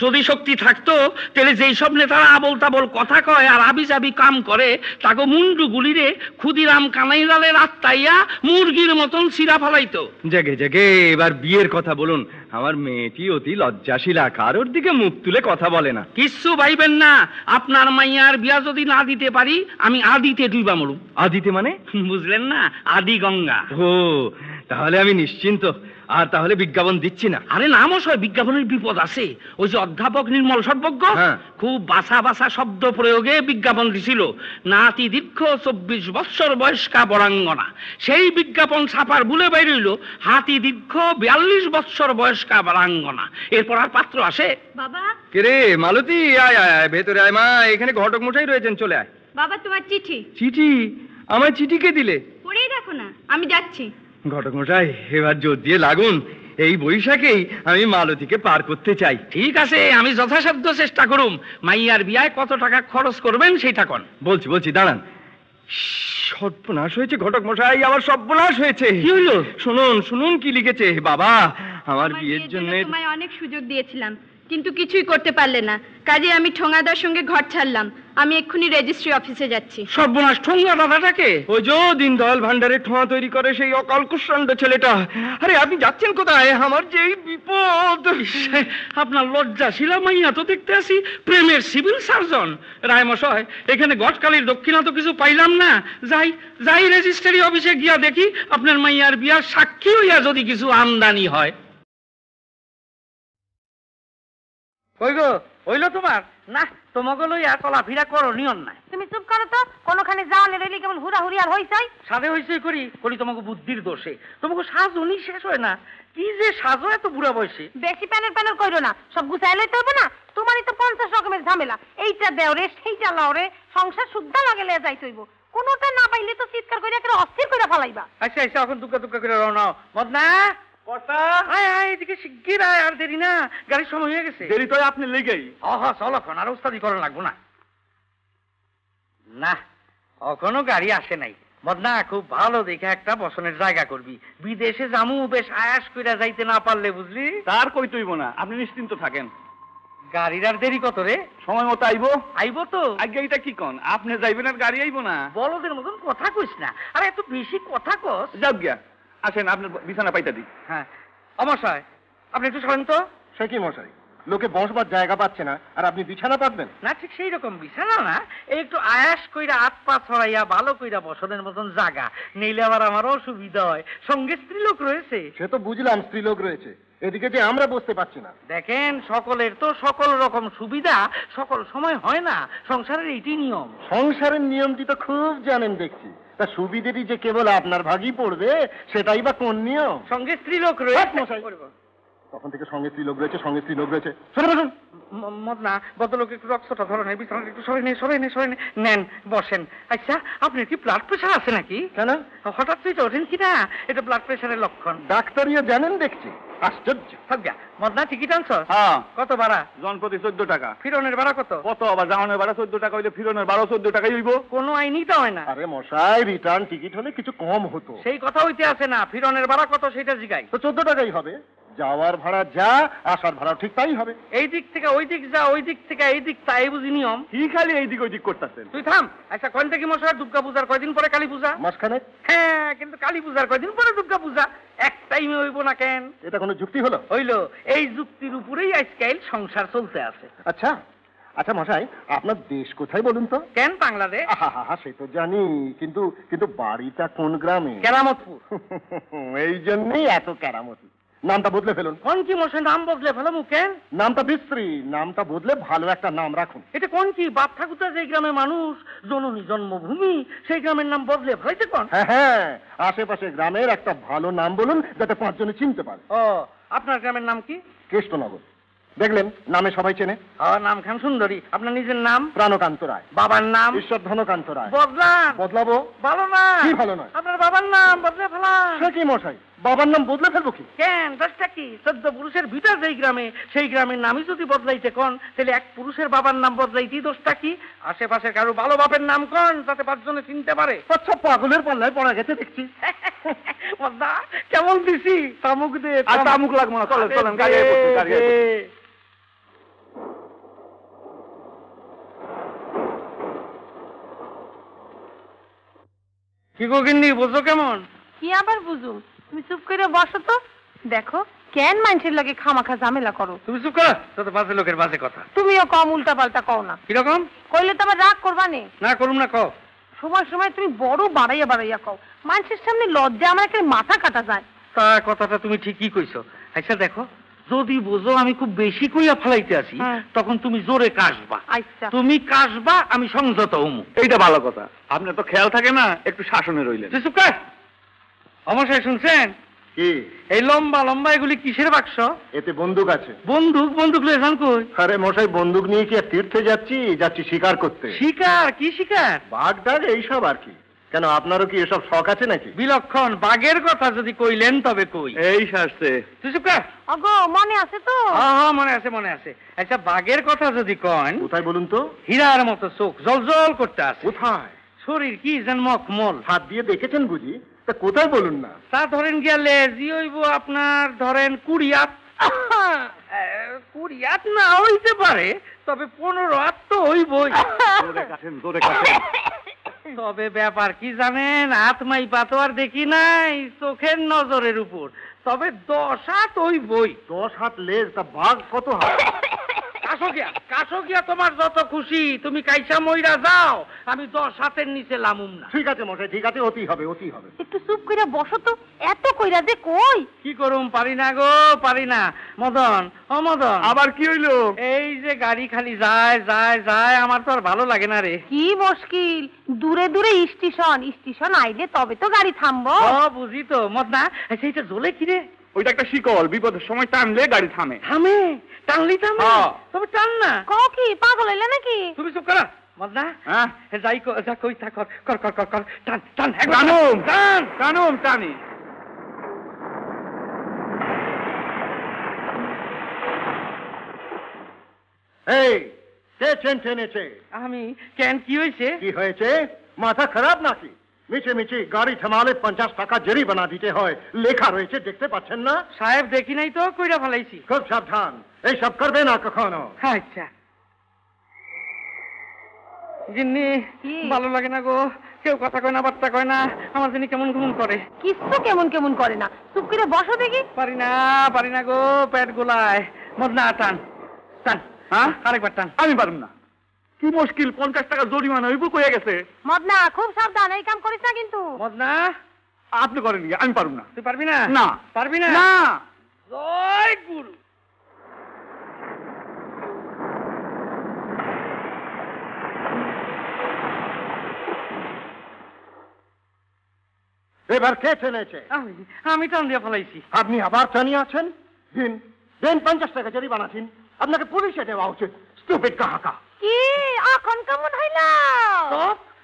যদি শক্তি থাকতো তাহলে যেই সব নেতারা আবল তাবল কথা কয় আর আবি যাবি কাম করে, তাকে মুন্ডু গুলিরে ক্ষুদিরাম কানাইলালের আত্মাইয়া মুরগির মতন ছিঁড়া ফেলাইতো। জেগে জেগে, এবার বিয়ের কথা বলুন। আমার মেয়েটি অতি লজ্জাশীলা, কারোর দিকে মুখ তুলে কথা বলে না। কিচ্ছু ভাইবেন না, আপনার মাইয়ার বিয়া যদি না দিতে পারি, আমি আদিতে ডুইবা মরু। আদিতে মানে? বুঝলেন না, আদি গঙ্গা। ও, তাহলে আমি নিশ্চিন্ত। আর তাহলে বিজ্ঞাপন দিচ্ছি না? আরে না মশাই, বিজ্ঞাপনের বিপদ আছে। ওই যে অধ্যাপক নির্মল সর্বজ্ঞ খুব বাসা বাসা শব্দ প্রয়োগে বিজ্ঞাপন দিছিল, নাতি দীর্ঘ 24 বৎসর বয়স্কা বরাঙ্গনা। সেই বিজ্ঞাপন ছাপার ভুলে বাইরইল হাতি দীর্ঘ 42 বৎসর বয়স্কা বরাঙ্গনা। এরপর আর পাত্র আসে। বাবা। কে রে মালতী? আয় আয় আয়, ভেতরে আয় মা, এখানে ঘটক মশাই রয়েছেন, চলে আয়। বাবা, তোমার চিঠি। চিঠি? আমার চিঠি কে দিলে? পড়েই দেখো না, আমি যাচ্ছি। ঘটক মশাই, এবার জোর দিয়ে লাগুন, এই বৈশাখেই আমি মালতীকে পার করতে চাই। ঠিক আছে, আমি যথাসাধ্য চেষ্টা করুম। মাইয়ার বিয়ায় কত টাকা খরচ করবেন সেটা কোন? বলছি বলছি, দাঁড়ান। সর্বনাশ হয়েছে ঘটক মশাই, আমার সর্বনাশ হয়েছে। কি হলো? শুনুন শুনুন কি লিখেছে। বাবা, আমার বিয়ের জন্য তোমায় অনেক সুযোগ দিয়েছিলাম, কিন্তু কিছুই করতে পারলে না। কাজে আমি ঠোঙাদার সঙ্গে ঘর ছাড়লাম। আমি এক্ষুনি রেজিস্ট্রি অফিসে যাচ্ছি। সর্বনাশ, ঠোঙ্গা দাদাটাকে? ওই যে দীনদয়াল ভান্ডারে ঠোঁয়া তৈরি করে সেই অকাল কুষ্মাণ্ড ছেলেটা। আরে আপনি যাচ্ছেন কোথায়? আমার যে বিপদ। আপনার লজ্জাশীলা মাইয়া তো দেখতে আসি প্রেমের সিভিল সার্জন। রায়মশাই, এখানে গটকালির দক্ষিণা তো কিছু পাইলাম না। যাই রেজিস্ট্রি অফিসে গিয়া দেখি আপনার মাইয়ার বিয়ার সাক্ষী হইয়া যদি কিছু আমদানি হয়। কই গো, হইল তোমার? না, তোমাকে লইয়া চলাফেরা করো নিয়ন নাই। তুমি চুপ করো তো। কোনখানে যাওয়ানে রেলি কেমন হুড়াহুড়ি আর হইছাই? সাধে হইছই করি তোমাকে বুদ্ধির দোষে। তোমাকে সাজনি শেষ হয় না। কি যে সাজো এত বুড়া বয়সে। বেশি প্যানেল কইরো না, সব গুছাই লইতে হবে না। তোমারই তো 50 রকমের ঝামেলা। এইটা দেও রে, সেইটা লাও রে, সংসার শুদ্ধা লাগলে যাইতে হইব। কোনোটা না পাইলে তো চিৎকার কইরা করে অস্থির কইরা ফলাইবা। আচ্ছা এখন দুকা করে রওনাও। মদনা কর্তা, আয় এদিকে শিগগির আয়, আর দেরি না, গাড়ির সময় হয়ে গেছে। দেরি তো আপনি লেগেই। চল এখন, আর ওস্তাদি করা লাগবো না। না, এখনো গাড়ি আসে নাই। মদনা, খুব ভালো দেখে একটা বসনের জায়গা করবি। বিদেশে জামু বেশ আয়াস কইরা যাইতে না পারলে, বুঝলি? তার কই তুইব না, আপনি নিশ্চিন্ত থাকেন। গাড়ির আর দেরি কত রে? সময় মতো আইবো তো। আগে এটা কি কন, আপনি যাইবেন আর গাড়ি আইবো না? বলদের মতন কথা কইস না। আরে এত বেশি কথা কস। যাও গিয়া, আসেন আপনার বিছানা পাইতা দিই। হ্যাঁ অমশাই, আপনি একটু সরেন তো। সে কি মশাই, লোকে বসবার জায়গা পাচ্ছে না আর আপনি বিছানা পাতবেন? না, ঠিক সেই রকম বিছানা না, এই একটু আয়াস কইরা হাত পা ছড়াইয়া ভালো কইরা বসনের মতন জায়গা নিলে আবার আমারও অসুবিধা হয়। সঙ্গে স্ত্রীলোক রয়েছে। সে তো বুঝলাম স্ত্রীলোক রয়েছে, এদিকে যে আমরা বসতে পারছি না। দেখেন, সকলের তো সকল রকম সুবিধা সকল সময় হয় না। সংসারের এইটি নিয়ম। সংসারের নিয়মটি তো খুব জানেন দেখছি, তা সুবিধেটি যে কেবল আপনার ভাগই পড়বে সেটাই বা কোন নিয়ম? সঙ্গে স্ত্রীলোক রয়েছে। তখন থেকে সঙ্গে স্ত্রীলোক রয়েছে। শুনুন মদনা, ভদ্রলোক একটু রক্তটা ধরো নাই, বিছানাটা একটু সরে নেন, বসেন। আচ্ছা, আপনার কি ব্লাড প্রেশার আছে নাকি? কেন হঠাৎ তুই ওঠেন কিনা? এটা ব্লাড প্রেশারের লক্ষণ। ডাক্তারিও জানেন দেখছি, আশ্চর্য। মদনা, টিকিট আনছ? হ্যাঁ। কত ভাড়া? জনপ্রতি 14 টাকা। ফিরনের ভাড়া কত? আবার যাওয়ানোর ভাড়া 14 টাকা হইলে ফিরনের ভাড়া 14 টাকাই হইব। কোনো আইনই তো হয় না। আরে মশাই, রিটার্ন টিকিট হলে কিছু কম হতো। সেই কথা হইতে আছে না, ফিরনের ভাড়া কত সেটা জিগাই। তো 14 টাকাই হবে। যাওয়ার ভাড়া যা, আসার ভাড়া ঠিক তাই হবে। এই দিক থেকে ওই দিক যা, ওই দিক থেকে এই দিক তাই বুঝি নিয়ম। কি খালি এই দিক ওই দিক করতেছেন? তুই থাম। আচ্ছা, কোন থেকে মশাই? দুর্গা পূজার কয়দিন পরে কালী পূজা? মাসখানে। হ্যাঁ, কিন্তু কালী পূজার কয়দিন পরে দুর্গা পূজা? এক টাইমে হইব না কেন? এটা কোনো যুক্তি হলো? হইল। এই যুক্তির উপরেই আজকাল সংসার চলতে আছে। আচ্ছা মশাই, আপনার দেশ কোথায় বলুন তো? কেন বাংলাদেশ? সে তো জানি, কিন্তু বাড়িটা কোন গ্রামে? কেরামতপুর। এই জন্যই এত কেরামতি। নামটা বদলে ফেলুন। কোন কি মশাই নাম বদলে ফেলাম? কেন? নামটা বিশ্রী, নামটা বদলে ভালো একটা নাম রাখুন। এটা কোন কি? বাপ ঠাকুরদা যে গ্রামের মানুষ, জননী জন্মভূমি, সেই গ্রামের নাম বদলে ফেলাইতে কোন? হ্যাঁ, আশেপাশে গ্রামের একটা ভালো নাম বলুন, যাতে 5 জনে চিনতে পারে। আপনার গ্রামের নাম কি? কৃষ্ণনগর। দেখলেন, নামে সবাই চেনে। নাম খান সুন্দরী। আপনার নিজের নাম? প্রাণকান্ত রায়। বাবার নাম? ঈশ্বর ধনকান্ত রায়। বদলাবো? ভালো না। কি ভালো নয়? আপনার বাবার নাম বদলে ফেলা। সে কি মশাই, বাবার নাম বদলে ফেলবো কি? কেন? দশটা কি? 14 পুরুষের ভিতর যেই গ্রামে, সেই গ্রামের নামই যদি বদলাইতে কোন, তাহলে এক পুরুষের বাবার নাম বদলাইতেই দোষটা কি? আশেপাশে কারো ভালো বাপের নাম কোন, যাতে 5 জনে চিনতে পারে। আচ্ছা, পাগলের পাল্লায় পড়া গেছে দেখছি। কেমন দিছি? তামুক দে। তামুক লাগবো না, চলেন গাড়ি কি গো গিন্নি, বুঝো কেমন? কি আবার বুঝুম? তুমি চুপ করে বসো তো। দেখো, কেন মানুষের লাগে খামাখা ঝামেলা করো? তুমি চুপ করো, তোদের বাজে লোকের বাজে কথা। তুমিও কম উল্টা পাল্টা কও না। কিরকম? কইলে তো আবার রাগ করবা নে। না করুম না, কও। সময় তুমি বড় বাড়াইয়া কও। মানুষের সামনে লজ্জা আমার একটা মাথা কাটা যায়। তা কথাটা তুমি ঠিকই কইছো। আচ্ছা দেখো, যদি বোঝো আমি খুব বেশি কইয়া ফেলাইতে আছি, তখন তুমি জোরে কাশবা। আচ্ছা। তুমি কাশবা, আমি সংযত হমু। এইটা ভালো কথা। আপনার তো খেয়াল থাকে না, একটু শাসনে রইলেন। চুপ কর। অমশাই শুনছেন? কি? এই লম্বা লম্বা এগুলি কিসের বাক্স? এতে বন্দুক আছে। বন্দুক লয়ে যান কই? আরে মশাই, বন্দুক নিয়ে কি আর তীর্থে যাচ্ছি শিকার করতে। শিকার? কি শিকার? বাঘ ডাক এইসব আর কি। কেন, আপনারও কি এসব শখ আছে নাকি? বিলক্ষণ। বাঘের কথা যদি কইলেন তবে কই। এই শাস্তে। তুই চুপ কর। ওগো, মনে আছে তো? হ্যাঁ, মনে আছে। আচ্ছা, বাঘের কথা যদি কন, কোথায় বলুন তো? হীরার মতো চোখ জলজল করতে আছে। কোথায়? শরীর কি যেন মখমল। হাত দিয়ে দেখেছেন বুঝি? তা কোথায় বলুন না? তা ধরেন গেলে জি হইব আপনার, ধরেন 20 হাত। 20 হাত না হইতে পারে, তবে 15 হাত তো হইবই। তবে ব্যাপার কি জানেন, হাত মাইপা তো আর দেখি নাই, চোখের নজরের উপর। তবে 10 হাত হইবই। 10 হাত লেজ, তা বাঘ কত হাত? কাশো গিয়া তোমার যত খুশি, তুমি কাইসা মইরা যাও, আমি 10 হাতের নিচে লামুম না। ঠিক আছে মশাই, ঠিক আছে, অতি হবে, অতি হবে। একটু চুপ কইরা বসো তো, এত কইরা যে কই। কি করুম, পারি না গো, পারি না। মদন, ও মদন, আবার কি হইলো? এই যে গাড়ি খালি যায় যায় যায়, আমার তো আর ভালো লাগে না রে। কি মুশকিল, দূরে দূরে স্টেশন আইলে তবে তো গাড়ি থামবো। বুঝি তো মদনা, সেইটা জ্বলে কি রে? ওইটা একটা শিকল, বিপদের সময় টানলে গাড়ি থামে। থামে? টানলি থামে? তবে টান না। কও কি, পাগল হইলে নাকি? তুমি চুপ করা মদনা। যাই যা কই তা কর, কর কর কর কর, টান টান, টানুম টান টানুম টানি। এই কে চেন টেনেছে? আমি। কেন, কি হয়েছে? কি হয়েছে? মাথা খারাপ নাকি? মিছে মিছে গাড়ি থামালে 50 টাকা জরিমানা দিতে হয়, লেখা রয়েছে, দেখতে পাচ্ছেন না? সাহেব দেখি নাই তো, কইরা ফেলাইছি। খুব সাবধান, এইসব করবে না কখনো। আচ্ছা। জিন্নি, ভালো লাগে না গো, কেউ কথা কয় না, বার্তা কয় না, আমার জিনি কেমন কেমন করে। কিছু কেমন কেমন করে না, চুপ করে বসো দেখি। পারি না গো, পেট গোলায়। মদনা টান টান, আরেকবার টান। আমি পারুম না। কি মুশকিল, 50 টাকা জরিমানা হইব, কইয়া গেছে। মদনা খুব সাবধান, এই কাম করিস না কিন্তু। মদনা, আপনি করেন, আমি পারুম না। তুই পারবি না? না। পারবি না? না। জয় গুরু। এবার কে টেনেছে? আমি টান দিয়ে ফেলাইছি। আপনি আবার টানিয়ে আছেন? দিন দিন 50 টাকা জরিমানা দিন, আপনাকে পুলিশে দেওয়া উচিত। স্টুপিড কাহাকা। কি এখন কেমন হইল?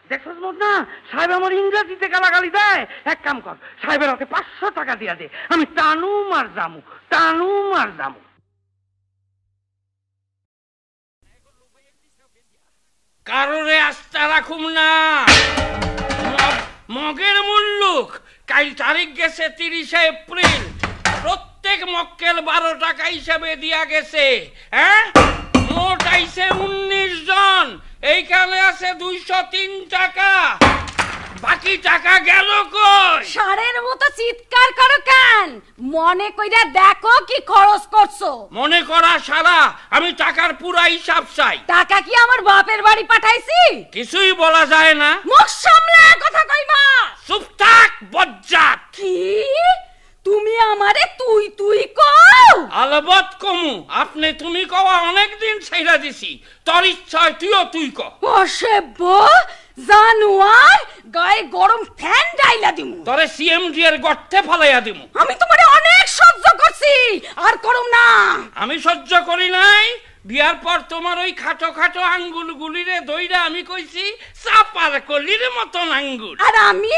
দেখছস মদনা, সাহেব আমার ইংরেজিতে গালাগালি দেয়। এক কাম কর, সাহেবের হাতে 500 টাকা দিয়া দে, আমি টানুম আর জামু, টানুম আর জামু। কারোরে আস্থা রাখুম না। মগের মুল্লুক, কাল তারিখ গেছে 30 এপ্রিল, প্রত্যেক মক্কেল 12 টাকা হিসাবে দিয়া গেছে। মোট আইছে 19 জন, এইখানে আছে 203 টাকা। বাকি টাকা গেল কই? সারের মতো চিৎকার করো কেন? মনে কইরা দেখো কি খরচ করছো। মনে করা সারা, আমি টাকার পুরা হিসাব চাই। টাকা কি আমার বাপের বাড়ি পাঠাইছি? কিছুই বলা যায় না। মুখ সামলায় কথা কইবা। চুপ থাক বজ্জাত। কি তুমি আমারে তুই তুই কও? আলবত কমু, আপনি তুমি কওয়া অনেকদিন ছাইরা দিছি, তোর ইচ্ছায় তুইও তুই ক। অসভ্য জানোয়ার, গায়ে গরম ফ্যান ডাইলা দিমু। তোরে সিএমডি এর গর্তে ফলাইয়া দিমু। আমি তোমারে অনেক সহ্য করছি, আর করুম না। আমি সহ্য করি নাই। বিয়ার পর তোমার ওই খাটো খাটো আঙ্গুল গুলিরে দইরা আমি কইছি চাপার কলির মতন আঙ্গুল। আর আমি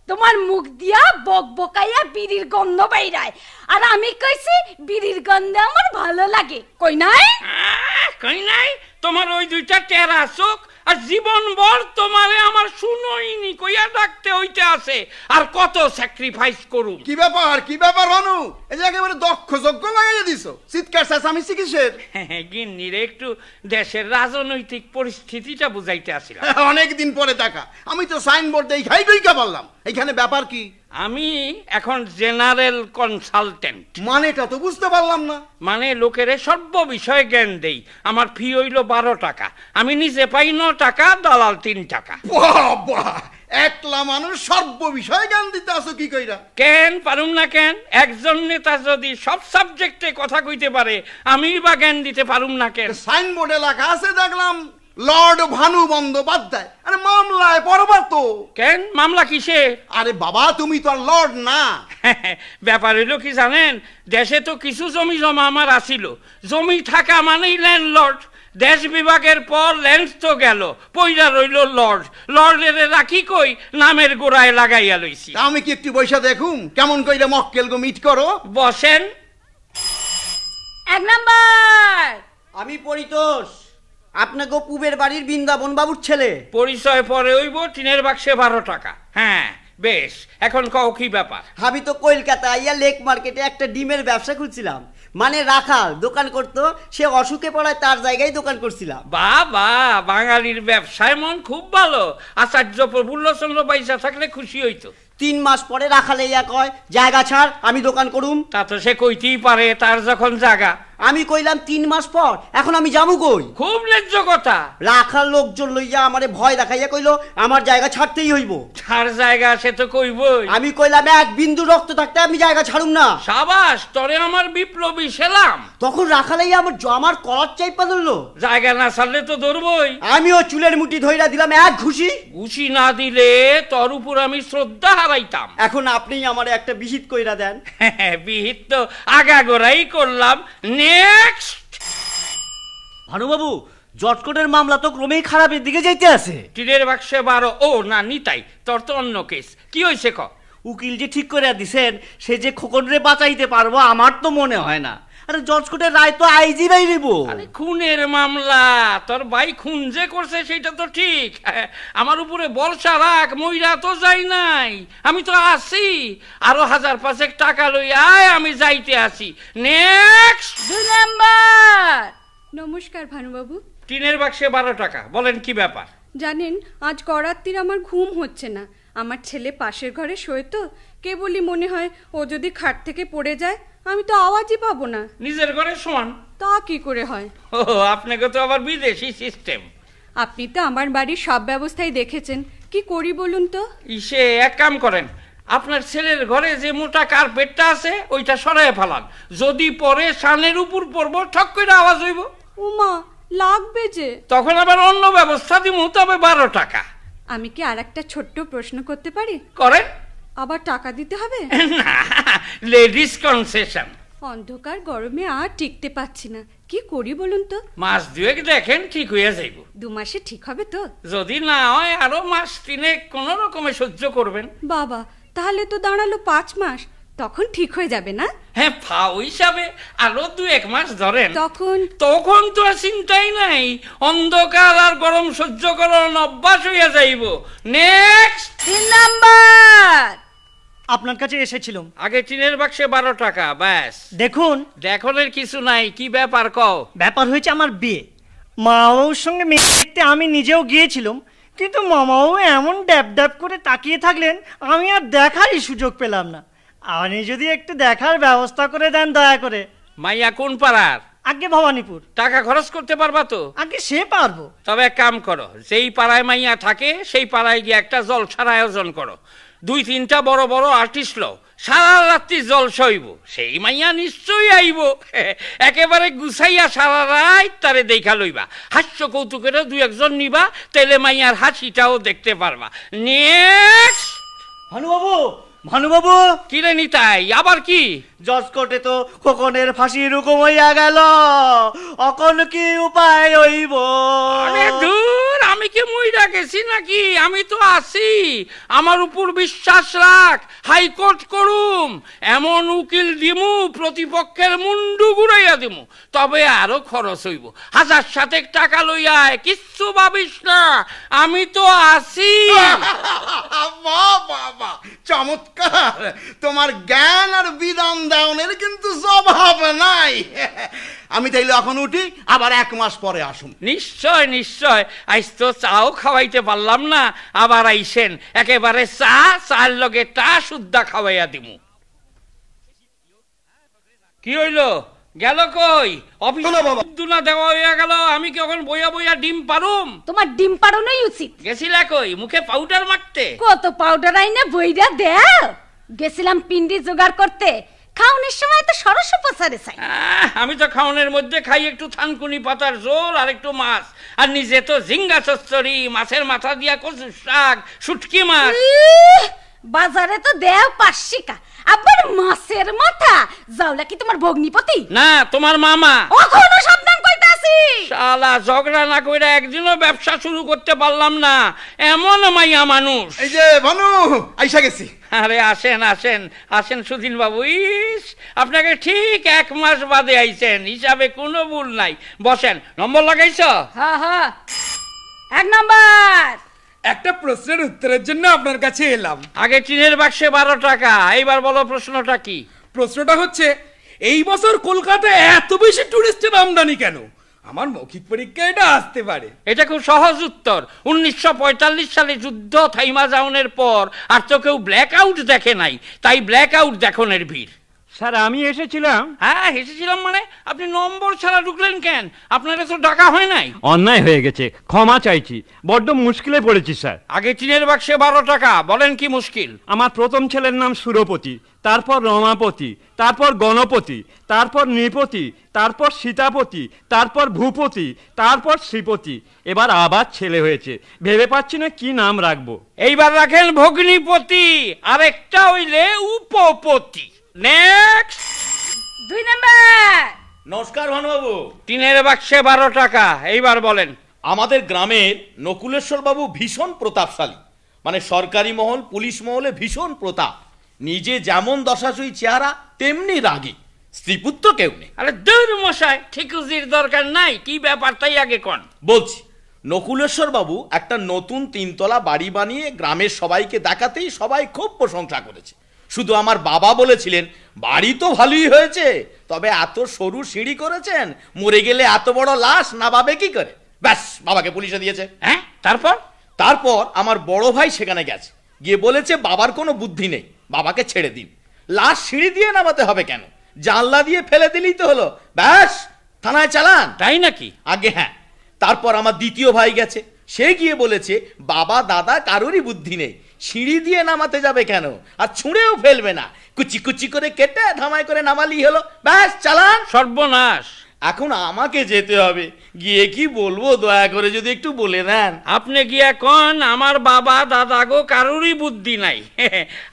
তোমার মুখ দিয়া বকবকাইয়া বিড়ির গন্ধ বাইরায়, আর আমি কইছি বিড়ির গন্ধ আমার ভালো লাগে। কই নাই? কই নাই? তোমার ওই দুইটা টেরা চোখ, আর জীবন ভর তোমারে আমার শুনোইনি কইয়া ডাকতে হইতে আছে। আর কত স্যাক্রিফাইস করুম। কি ব্যাপার অনু, এই যে একেবারে দক্ষ যজ্ঞ লাগাইয়া দিছো, চিৎকার চেঁচামেচি কিসের? গিন্নিরে একটু দেশের রাজনৈতিক পরিস্থিতিটা বুঝাইতে আসিলাম। অনেকদিন পরে দেখা, আমি তো সাইনবোর্ড দেখাই কইকা বললাম। এখানে ব্যাপার কি? আমি এখন জেনারেল কনসালটেন্ট। মানেটা তো বুঝতে পারলাম না। মানে লোকেরে সর্ব বিষয়ে জ্ঞান দেই। আমার ফি হইল 12 টাকা, আমি নিজে পাই 9 টাকা, দালাল 3 টাকা। বাবা, একলা মানুষ সর্ব বিষয়ে জ্ঞান দিতে আসো কি কইরা? কেন পারুম না কেন? একজন নেতা যদি সব সাবজেক্টে কথা কইতে পারে, আমি বা জ্ঞান দিতে পারুম না কেন? সাইনবোর্ডে লেখা আছে দেখলাম লর্ড ভানু বন্দ্যোপাধ্যায়। আরে মামলায় পড়বা তো। কেন মামলা কিসে? আরে বাবা, তুমি তো আর লর্ড না। ব্যাপার হইল কি জানেন, দেশে তো কিছু জমি জমা আমার আসিল। জমি থাকা মানেই ল্যান্ডলর্ড। দেশ বিভাগের পর ল্যান্ড তো গেল, পয়লা রইল লর্ড। লর্ডের রাখি কই, নামের গোড়ায় লাগাইয়া লইছি। আমি কি একটু বৈশা দেখুম কেমন কইরা মক্কেল গো মিট করো? বসেন। 1 নাম্বার। আমি পরিতোষ, আপনাকে পুবের বাড়ির বৃন্দাবন বাবুর ছেলে। পরিচয় পরে হইব, টিনের বাক্সে 12 টাকা। হ্যাঁ বেশ, এখন কও কি ব্যাপার? আমি তো কলকাতা আইয়া লেক মার্কেটে একটা ডিমের ব্যবসা খুলছিলাম। মানে রাখাল দোকান করতো, সে অসুখে পড়ায় তার জায়গায় দোকান করছিলাম। বাবা, বাঙালির ব্যবসায় মন খুব ভালো। আচার্য প্রফুল্লচন্দ্র পয়সা থাকলে খুশি হইতো। 3 মাস পরে রাখালে ইয়া কয় জায়গা ছাড়, আমি দোকান করুম। তা তো সে কইতেই পারে, তার যখন জায়গা। আমি কইলাম 3 মাস পর, এখন আমি যাবো কই? খুব ন্যায্য কথা। রাখাল লোকজন লইয়া আমারে ভয় দেখাইয়া কইলো আমার জায়গা ছাড়তেই হইব। ছাড় জায়গা সে তো কইবই। আমি কইলাম এক বিন্দু রক্ত থাকতে আমি জায়গা ছাড়ুম না। সাবাস, তরে আমার বিপ্লবী সেলাম। তখন রাখালাইয়া আমার কলার চাইপা ধরলো। জায়গা না ছাড়লে তো ধরবই। আমিও চুলের মুঠি ধইরা দিলাম এক ঘুষি। ঘুষি না দিলে তোর উপর আমি শ্রদ্ধা হারাইতাম। এখন আপনি আমারে একটা বিহিত কইরা দেন। বিহিত তো আগাগোড়াই করলাম। নেক্সট। ভানুবাবু, জটকটের মামলা তো ক্রমেই খারাপের দিকে যাইতে আছে। টিনের বাক্সে 12। ও না, নিতাই, তোর তো অন্য কেস। কি হয়েছে ক? উকিল যে ঠিক করে দিছেন সে যে খোকনরে বাঁচাইতে পারবো আমার তো মনে হয় না। আরে জজকোর্টের রায় তো আইজি ভাই নিব। আরে খুনের মামলা, তোর ভাই খুন যে করছে সেটা তো ঠিক। আমার উপরে বর্ষা রাখ, মইরা তো যাই নাই, আমি তো আছি। আরো 1000-5 টাকা লই আয়, আমি যাইতে আছি। নেক্সট। 2 নাম্বার। নমস্কার ভানুবাবু। টিনের বাক্সে 12 টাকা। বলেন কি ব্যাপার? জানেন, আজ করাত্তির আমার ঘুম হচ্ছে না। আমার ছেলে পাশের ঘরে শোয় তো, কেবলই মনে হয় ও যদি খাট থেকে পড়ে যায় আমি তো আওয়াজই পাবো না। নিজের ঘরে সমান তা কি করে হয়? ও, আপনাকে তো আবার বিদেশি সিস্টেম। আপনি তো আমার বাড়ির সব ব্যবস্থাই দেখেছেন, কি করি বলুন তো? ইসে এক কাম করেন, আপনার ছেলের ঘরে যে মোটা কার্পেটটা আছে ওইটা সরাইয়া ফেলান। যদি পরে সানের উপর পড়বো, ঠক করে আওয়াজ হইব। উমা, লাগবে যে। তখন আবার অন্য ব্যবস্থা দিব, তবে 12 টাকা। আমি কি আর একটা ছোট্ট প্রশ্ন করতে পারি? করেন। আবার টাকা দিতে হবে? না, লেডিস কনসেশন। অন্ধকার গরমে আর টিকতে পাচ্ছি না, কি করি বলুন তো? মাস 2 দেখেন, ঠিক হইয়া যাইব। 2 মাসে ঠিক হবে তো? যদি না হয় আরো মাস 3 কোন রকমে সহ্য করবেন। বাবা, তাহলে তো দাঁড়ালো 5 মাস। তখন ঠিক হয়ে যাবে না? হ্যাঁ, ফাও হিসাবে আরো 2-1 মাস ধরেন। তখন তো আর চিন্তাই নাই। অন্ধকার আর গরম সহ্য করার অভ্যাস হইয়া যাইব। নেক্সট। 3 নাম্বার। আপনার কাছে এসেছিলাম। আগে টিনের বাক্সে 12 টাকা, ব্যাস। দেখুন। দেখনের কিছু নাই। কি ব্যাপার কও? ব্যাপার হয়েছে আমার বিয়ে। মা বাবুর সঙ্গে মেয়ে দেখতে আমি নিজেও গিয়েছিলাম, কিন্তু মামাও এমন ড্যাব ড্যাব করে তাকিয়ে থাকলেন আমি আর দেখারই সুযোগ পেলাম না। আপনি যদি একটু দেখার ব্যবস্থা করে দেন দয়া করে। মাইয়া কোন পাড়ার? আগে ভবানীপুর। টাকা খরচ করতে পারবা তো? আগে সে পারবো। তবে এক কাম করো, যেই পাড়ায় মাইয়া থাকে সেই পাড়ায় গিয়ে একটা জলসার আয়োজন করো। 2-3টা বড় বড় আর্টিস্ট লও, সারা রাত্রি জলসা হইব। সেই মাইয়া নিশ্চয়ই আইব। একেবারে গুছাইয়া সারা রাত তারে দেখা লইবা। হাস্য কৌতুকের 2-1 নিবা, তাইলে মাইয়ার হাসিটাও দেখতে পারবা। নেক্সট। ভানুবাবু, ভানুবাবু। কি রে নিতাই, আবার কি? জজকোর্টে তো খোকনের ফাঁসির হুকুম হইয়া গেল, অকন কি উপায় হইব? আরে দূর, আমি কি মইরা গেছি নাকি? আমি তো আছি। আমার উপর বিশ্বাস রাখ, হাইকোর্ট করুম। এমন উকিল দিমু, প্রতিপক্ষের মুন্ডু ঘুরাইয়া দিমু। তবে আরো খরচ হইব। 1000 টাকা লইয়া কিচ্ছু ভাবিস না, আমি তো আছি। বাবা, চমৎকার। তোমার জ্ঞান আর বিধান দেওয়ানের কিন্তু স্বভাব নাই। আমি তাইলে এখন উঠি, আবার 1 মাস পরে আসুন। নিশ্চয় নিশ্চয়। আইস তো চাও খাওয়াইতে পারলাম না, আবার আইসেন। একেবারে চার লগে টা সুদ্ধা খাওয়াইয়া দিমু। কি হইলো? গেল কই? অফিস দুনা দেওয়া হইয়া গেল। আমি কি এখন বইয়া বইয়া ডিম পারুম? তোমার ডিম পাড়ানোই উচিত। গেছিলা কই? মুখে পাউডার মারতে? কত পাউডার আইনা বইরা দেও। গেছিলাম পিন্ডি জোগাড় করতে। খাওনের সময় তো সরস পাচারে চাই। আমি তো খাওনের মধ্যে খাই একটু থানকুনি পাতার ঝোল আর একটু মাছ, আর নিজে তো ঝিঙ্গা চচ্চড়ি, মাছের মাথা দিয়া কচু শাক, শুটকি মাছ। বাজারে তো দেও 5 টাকা, আবার মাছের মাথা। যাওলা কি তোমার ভগ্নিপতি? না, তোমার মামা। ওখানে সাবধান কইতাছি। শালা ঝগড়া না কইরা একদিনও ব্যবসা শুরু করতে পারলাম না, এমন মাইয়া মানুষ। এই যে ভানু, আইসা গেছি। আরে আসেন আসেন আসেন সুধীন বাবু। ইস, আপনাকে ঠিক 1 মাস বাদে আইছেন, হিসাবে কোনো ভুল নাই। বসেন। নম্বর লাগাইছো? হ্যাঁ হ্যাঁ, 1 নাম্বার। একটা প্রশ্নের উত্তরের জন্য আপনার কাছে এলাম। আগে টিনের বাক্সে 12 টাকা, এইবার বলো প্রশ্নটা কি? প্রশ্নটা হচ্ছে, এই বছর কলকাতায় এত বেশি টুরিস্টের আমদানি কেন? আমার মৌখিক পরীক্ষা এটা আসতে পারে। এটা খুব সহজ উত্তর। 1945 সালে যুদ্ধ থাইমা যাওনের পর আর তো কেউ ব্ল্যাক আউট দেখে নাই, তাই ব্ল্যাক আউট দেখনের ভিড়। স্যার আমি এসেছিলাম। হ্যাঁ এসেছিলাম মানে? আপনি নম্বর ছাড়া ঢুকলেন কেন? আপনারা তো ডাকা হয় নাই। অন্যায় হয়ে গেছে, ক্ষমা চাইছি, বড্ড মুশকিলে পড়েছি স্যার। আগে টিনের বাক্সে 12 টাকা, বলেন কি মুশকিল? আমার প্রথম ছেলের নাম সুরপতি, তারপর রমাপতি, তারপর গণপতি, তারপর নৃপতি, তারপর সীতাপতি, তারপর ভূপতি, তারপর শ্রীপতি, এবার আবার ছেলে হয়েছে, ভেবে পাচ্ছি না কি নাম রাখবো। এইবার রাখেন ভগ্নিপতি, আরেকটা হইলে উপপতি। Next 2 number. নমস্কার ভানুবাবু। টিনের বাক্সে 12 টাকা, এইবার বলেন। আমাদের গ্রামের নকুলেশ্বর বাবু ভীষণ প্রতাপশালী, মানে সরকারি মহল পুলিশ মহলে ভীষণ প্রতাপ। নিজে যেমন দশাশুই চেহারা তেমনি রাগী, স্ত্রীপুত্র কেউ নেই। আরে দূর মশাই, ঠিকুজির দরকার নাই, কি ব্যাপার তাই আগে কোন। বলছি, নকুলেশ্বর বাবু একটা নতুন 3 তলা বাড়ি বানিয়ে গ্রামের সবাইকে দেখাতেই সবাই খুব প্রশংসা করেছে। শুধু আমার বাবা বলেছিলেন বাড়ি তো ভালোই হয়েছে, তবে এত সরু সিঁড়ি করেছেন, মরে গেলে এত বড় লাশ না পাবে কি করে। ব্যাস, বাবাকে পুলিশে দিয়েছে। হ্যাঁ, তারপর আমার বড় ভাই সেখানে গেছে, গিয়ে বলেছে বাবার কোনো বুদ্ধি নেই, বাবাকে ছেড়ে দিন। লাশ সিঁড়ি দিয়ে নামাতে হবে কেন, জানলা দিয়ে ফেলে দিলেই তো হলো, ব্যাস থানায় চালান। তাই নাকি? আগে হ্যাঁ। তারপর আমার দ্বিতীয় ভাই গেছে, সে গিয়ে বলেছে বাবা দাদা কারোরই বুদ্ধি নেই, সিঁড়ি দিয়ে নামাতে যাবে কেন, আর ছুঁড়েও ফেলবে না, কুচি কুচি করে কেটে ধামাই করে নামালি হলো, ব্যাস চালান। সর্বনাশ, এখন আমাকে যেতে হবে, গিয়ে কি বলবো দয়া করে যদি একটু বলে দেন। আপনি গিয়া কোন আমার বাবা দাদা গো কারোরই বুদ্ধি নাই,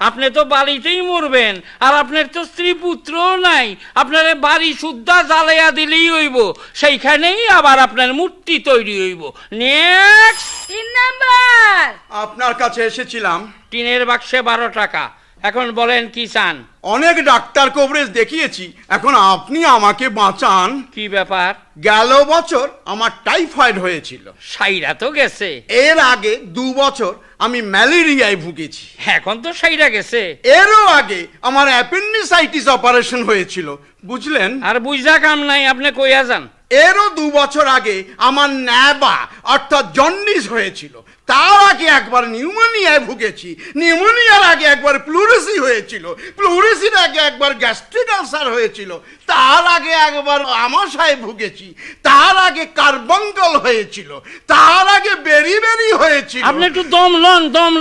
আপনি তো বাড়িতেই মরবেন, আর আপনার তো স্ত্রী পুত্রও নাই, আপনার বাড়ি শুদ্ধা জ্বালাইয়া দিলেই হইব, সেইখানেই আবার আপনার মূর্তি তৈরি হইব। Next 3 number. আপনার কাছে এসেছিলাম। টিনের বাক্সে 12 টাকা, এখন বলেন কি চান? অনেক ডাক্তার কভারেজ দেখিয়েছি, এখন আপনি আমাকে বাঁচান। কি ব্যাপার? গেল বছর আমার টাইফয়েড হয়েছিল, সাইরা তো গেছে। এর আগে 2 বছর আমি ম্যালেরিয়ায় ভুগেছি, এখন তো সাইরা গেছে। এরও আগে আমার অ্যাপেন্ডিসাইটিস অপারেশন হয়েছিল, বুঝলেন? আর বুঝা কাম নাই, আপনি কইয়া যান। এরও 2 বছর আগে আমার ন্যাবা অর্থাৎ জন্ডিস হয়েছিল, তার আগে একবার নিউমোনিয়ায় ভুগেছি, নিউমোনিয়ার আগে একবার প্লুরেসি হয়েছিল, প্লুরেসির আগে একবার গ্যাস্ট্রিক আলসার হয়েছিল, তার আগে একবার আমাশায় ভুগেছি, তার আগে কার্বঙ্কল হয়েছিল, তার আগে বেরি হয়েছিল। আপনি একটু দম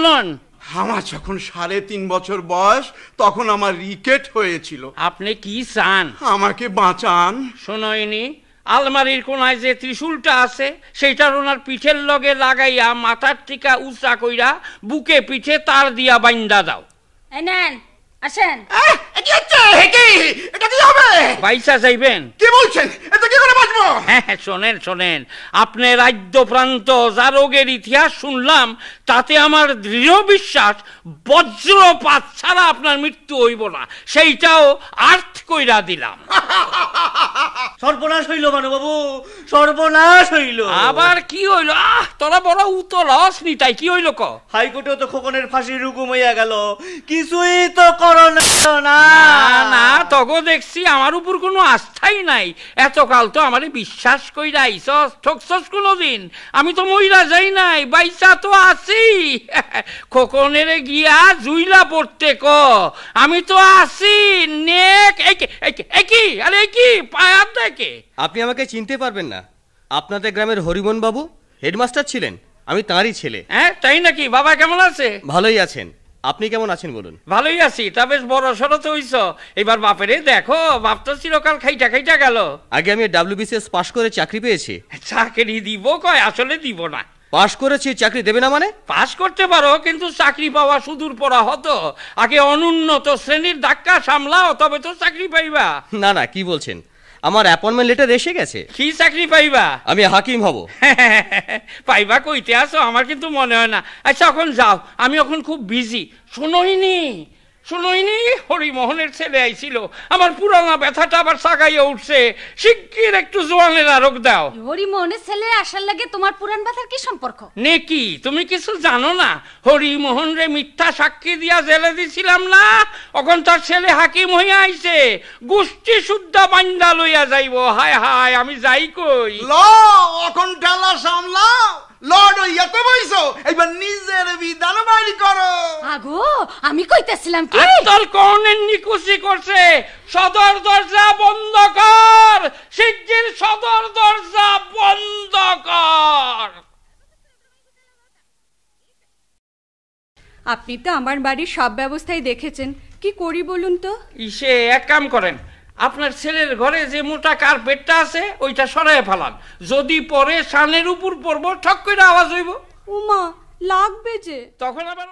লন। আমার যখন 3.5 বছর বয়স তখন আমার রিকেট হয়েছিল। আপনি কি চান? আমাকে বাঁচান। শোনোইনি, আলমারির কোনায় যে ত্রিশূলটা আছে সেইটার ওনার পিঠের লগে লাগাইয়া মাথার টিকা উঁচা কইরা বুকে পিঠে তার দিয়া বাইন্দা দাও। এই নেন, আসেন। এটা কি হবে? বাইসা যাইবেন? কি বলছেন? এটা কি করে বাঁচবো? হ্যাঁ শোনেন, আপনি রাজ্য প্রান্ত জারোগের ইতিহাস শুনলাম, তাতে আমার দৃঢ় বিশ্বাস বজ্রপাত ছাড়া আপনার মৃত্যু হইব না, সেইটাও আর্থ কইরা দিলাম। সর্বনাশ হইল বাবু, সর্বনাশ হইল। আবার কি হইল? তোরা বড় উতলস নি, তাই কি হইল ক? হাইকোর্টেও তো খোকনের ফাঁসির হুকুম হইয়া গেল, কিছুই তো করো না। না তগো দেখছি আমার উপর কোনো আস্থাই নাই, এতকাল তো আমারে বিশ্বাস কইরা আইছস, ঠকছস কোনোদিন? আমি তো মইরা যাই নাই, বাইসা তো আছি। খোকনের গিয়া জুইলা পড়তে ক, আমি তো আছি। নেক কি আরে কি পায়া দেখে? আপনি আমাকে চিনতে পারবেন না, আপনাদের গ্রামের হরিমন বাবু হেডমাস্টার ছিলেন, আমি তাঁরই ছেলে। হ্যাঁ তাই নাকি? বাবা কেমন আছে? ভালোই আছেন, আপনি কেমন আছেন বলুন? ভালোই আছি। তা বেশ বড় সড়ো তো হইছ, এবার বাপেরে দেখো, বাপ তো চিরকাল খাইটা গেল। আগে আমি WBCS পাশ করে চাকরি পেয়েছি। চাকরি দিব কয়? আসলে দিব না। পাশ করেছি, চাকরি দেবে না মানে? পাশ করতে পারো, কিন্তু চাকরি পাওয়া সুদূর পড়া হতো। আগে অনুন্নত শ্রেণীর ধাক্কা সামলাও, তবে তো চাকরি পাইবা। না কি বলছেন? আমার অ্যাপয়েন্টমেন্ট লেটার এসে গেছে। কি চাকরি পাইবা? আমি হাকিম হব। পাইবা কইতে আসো? আমার কিন্তু মনে হয় না। আচ্ছা এখন যাও, আমি এখন খুব বিজি। শুনোইনি হরিমোহনের ছেলে আইছিল, আমার পুরানা ব্যথাটা আবার সাগাইয়া উঠছে, শিগগির একটু জোয়ানের আরোগ দাও। হরিমোহনের ছেলে আসার লাগে তোমার পুরান ব্যথার কি সম্পর্ক? নেকি তুমি কিছু জানো না? হরিমোহন রে মিথ্যা সাক্ষী দিয়া জেলে দিছিলাম না, এখন তার ছেলে হাকিম হইয়া আইছে, গোষ্ঠী শুদ্ধা বান্দা লইয়া যাইব। হায় হায়, আমি যাই কই? ল এখন ঢালা সামলাও, লর্ড হইয়া তো বইছো, এবার নিজের বিধান বাইর করো। আগো আমি কইতেছিলাম কি তোর কর্ণের নিকুচি করছে, সদর দরজা বন্ধ কর, শিগগির সদর দরজা বন্ধ কর। আপনি তো আমার বাড়ির সব ব্যবস্থাই দেখেছেন, কি করি বলুন তো? ইসে এক কাম করেন, আপনার ছেলের ঘরে যে মোটা কার্পেটটা আছে ওইটা সরাই ফেলান, যদি পরে সানের উপর পড়বো ঠক করে আওয়াজ হইব। উমা লাগবে যে, তখন আবার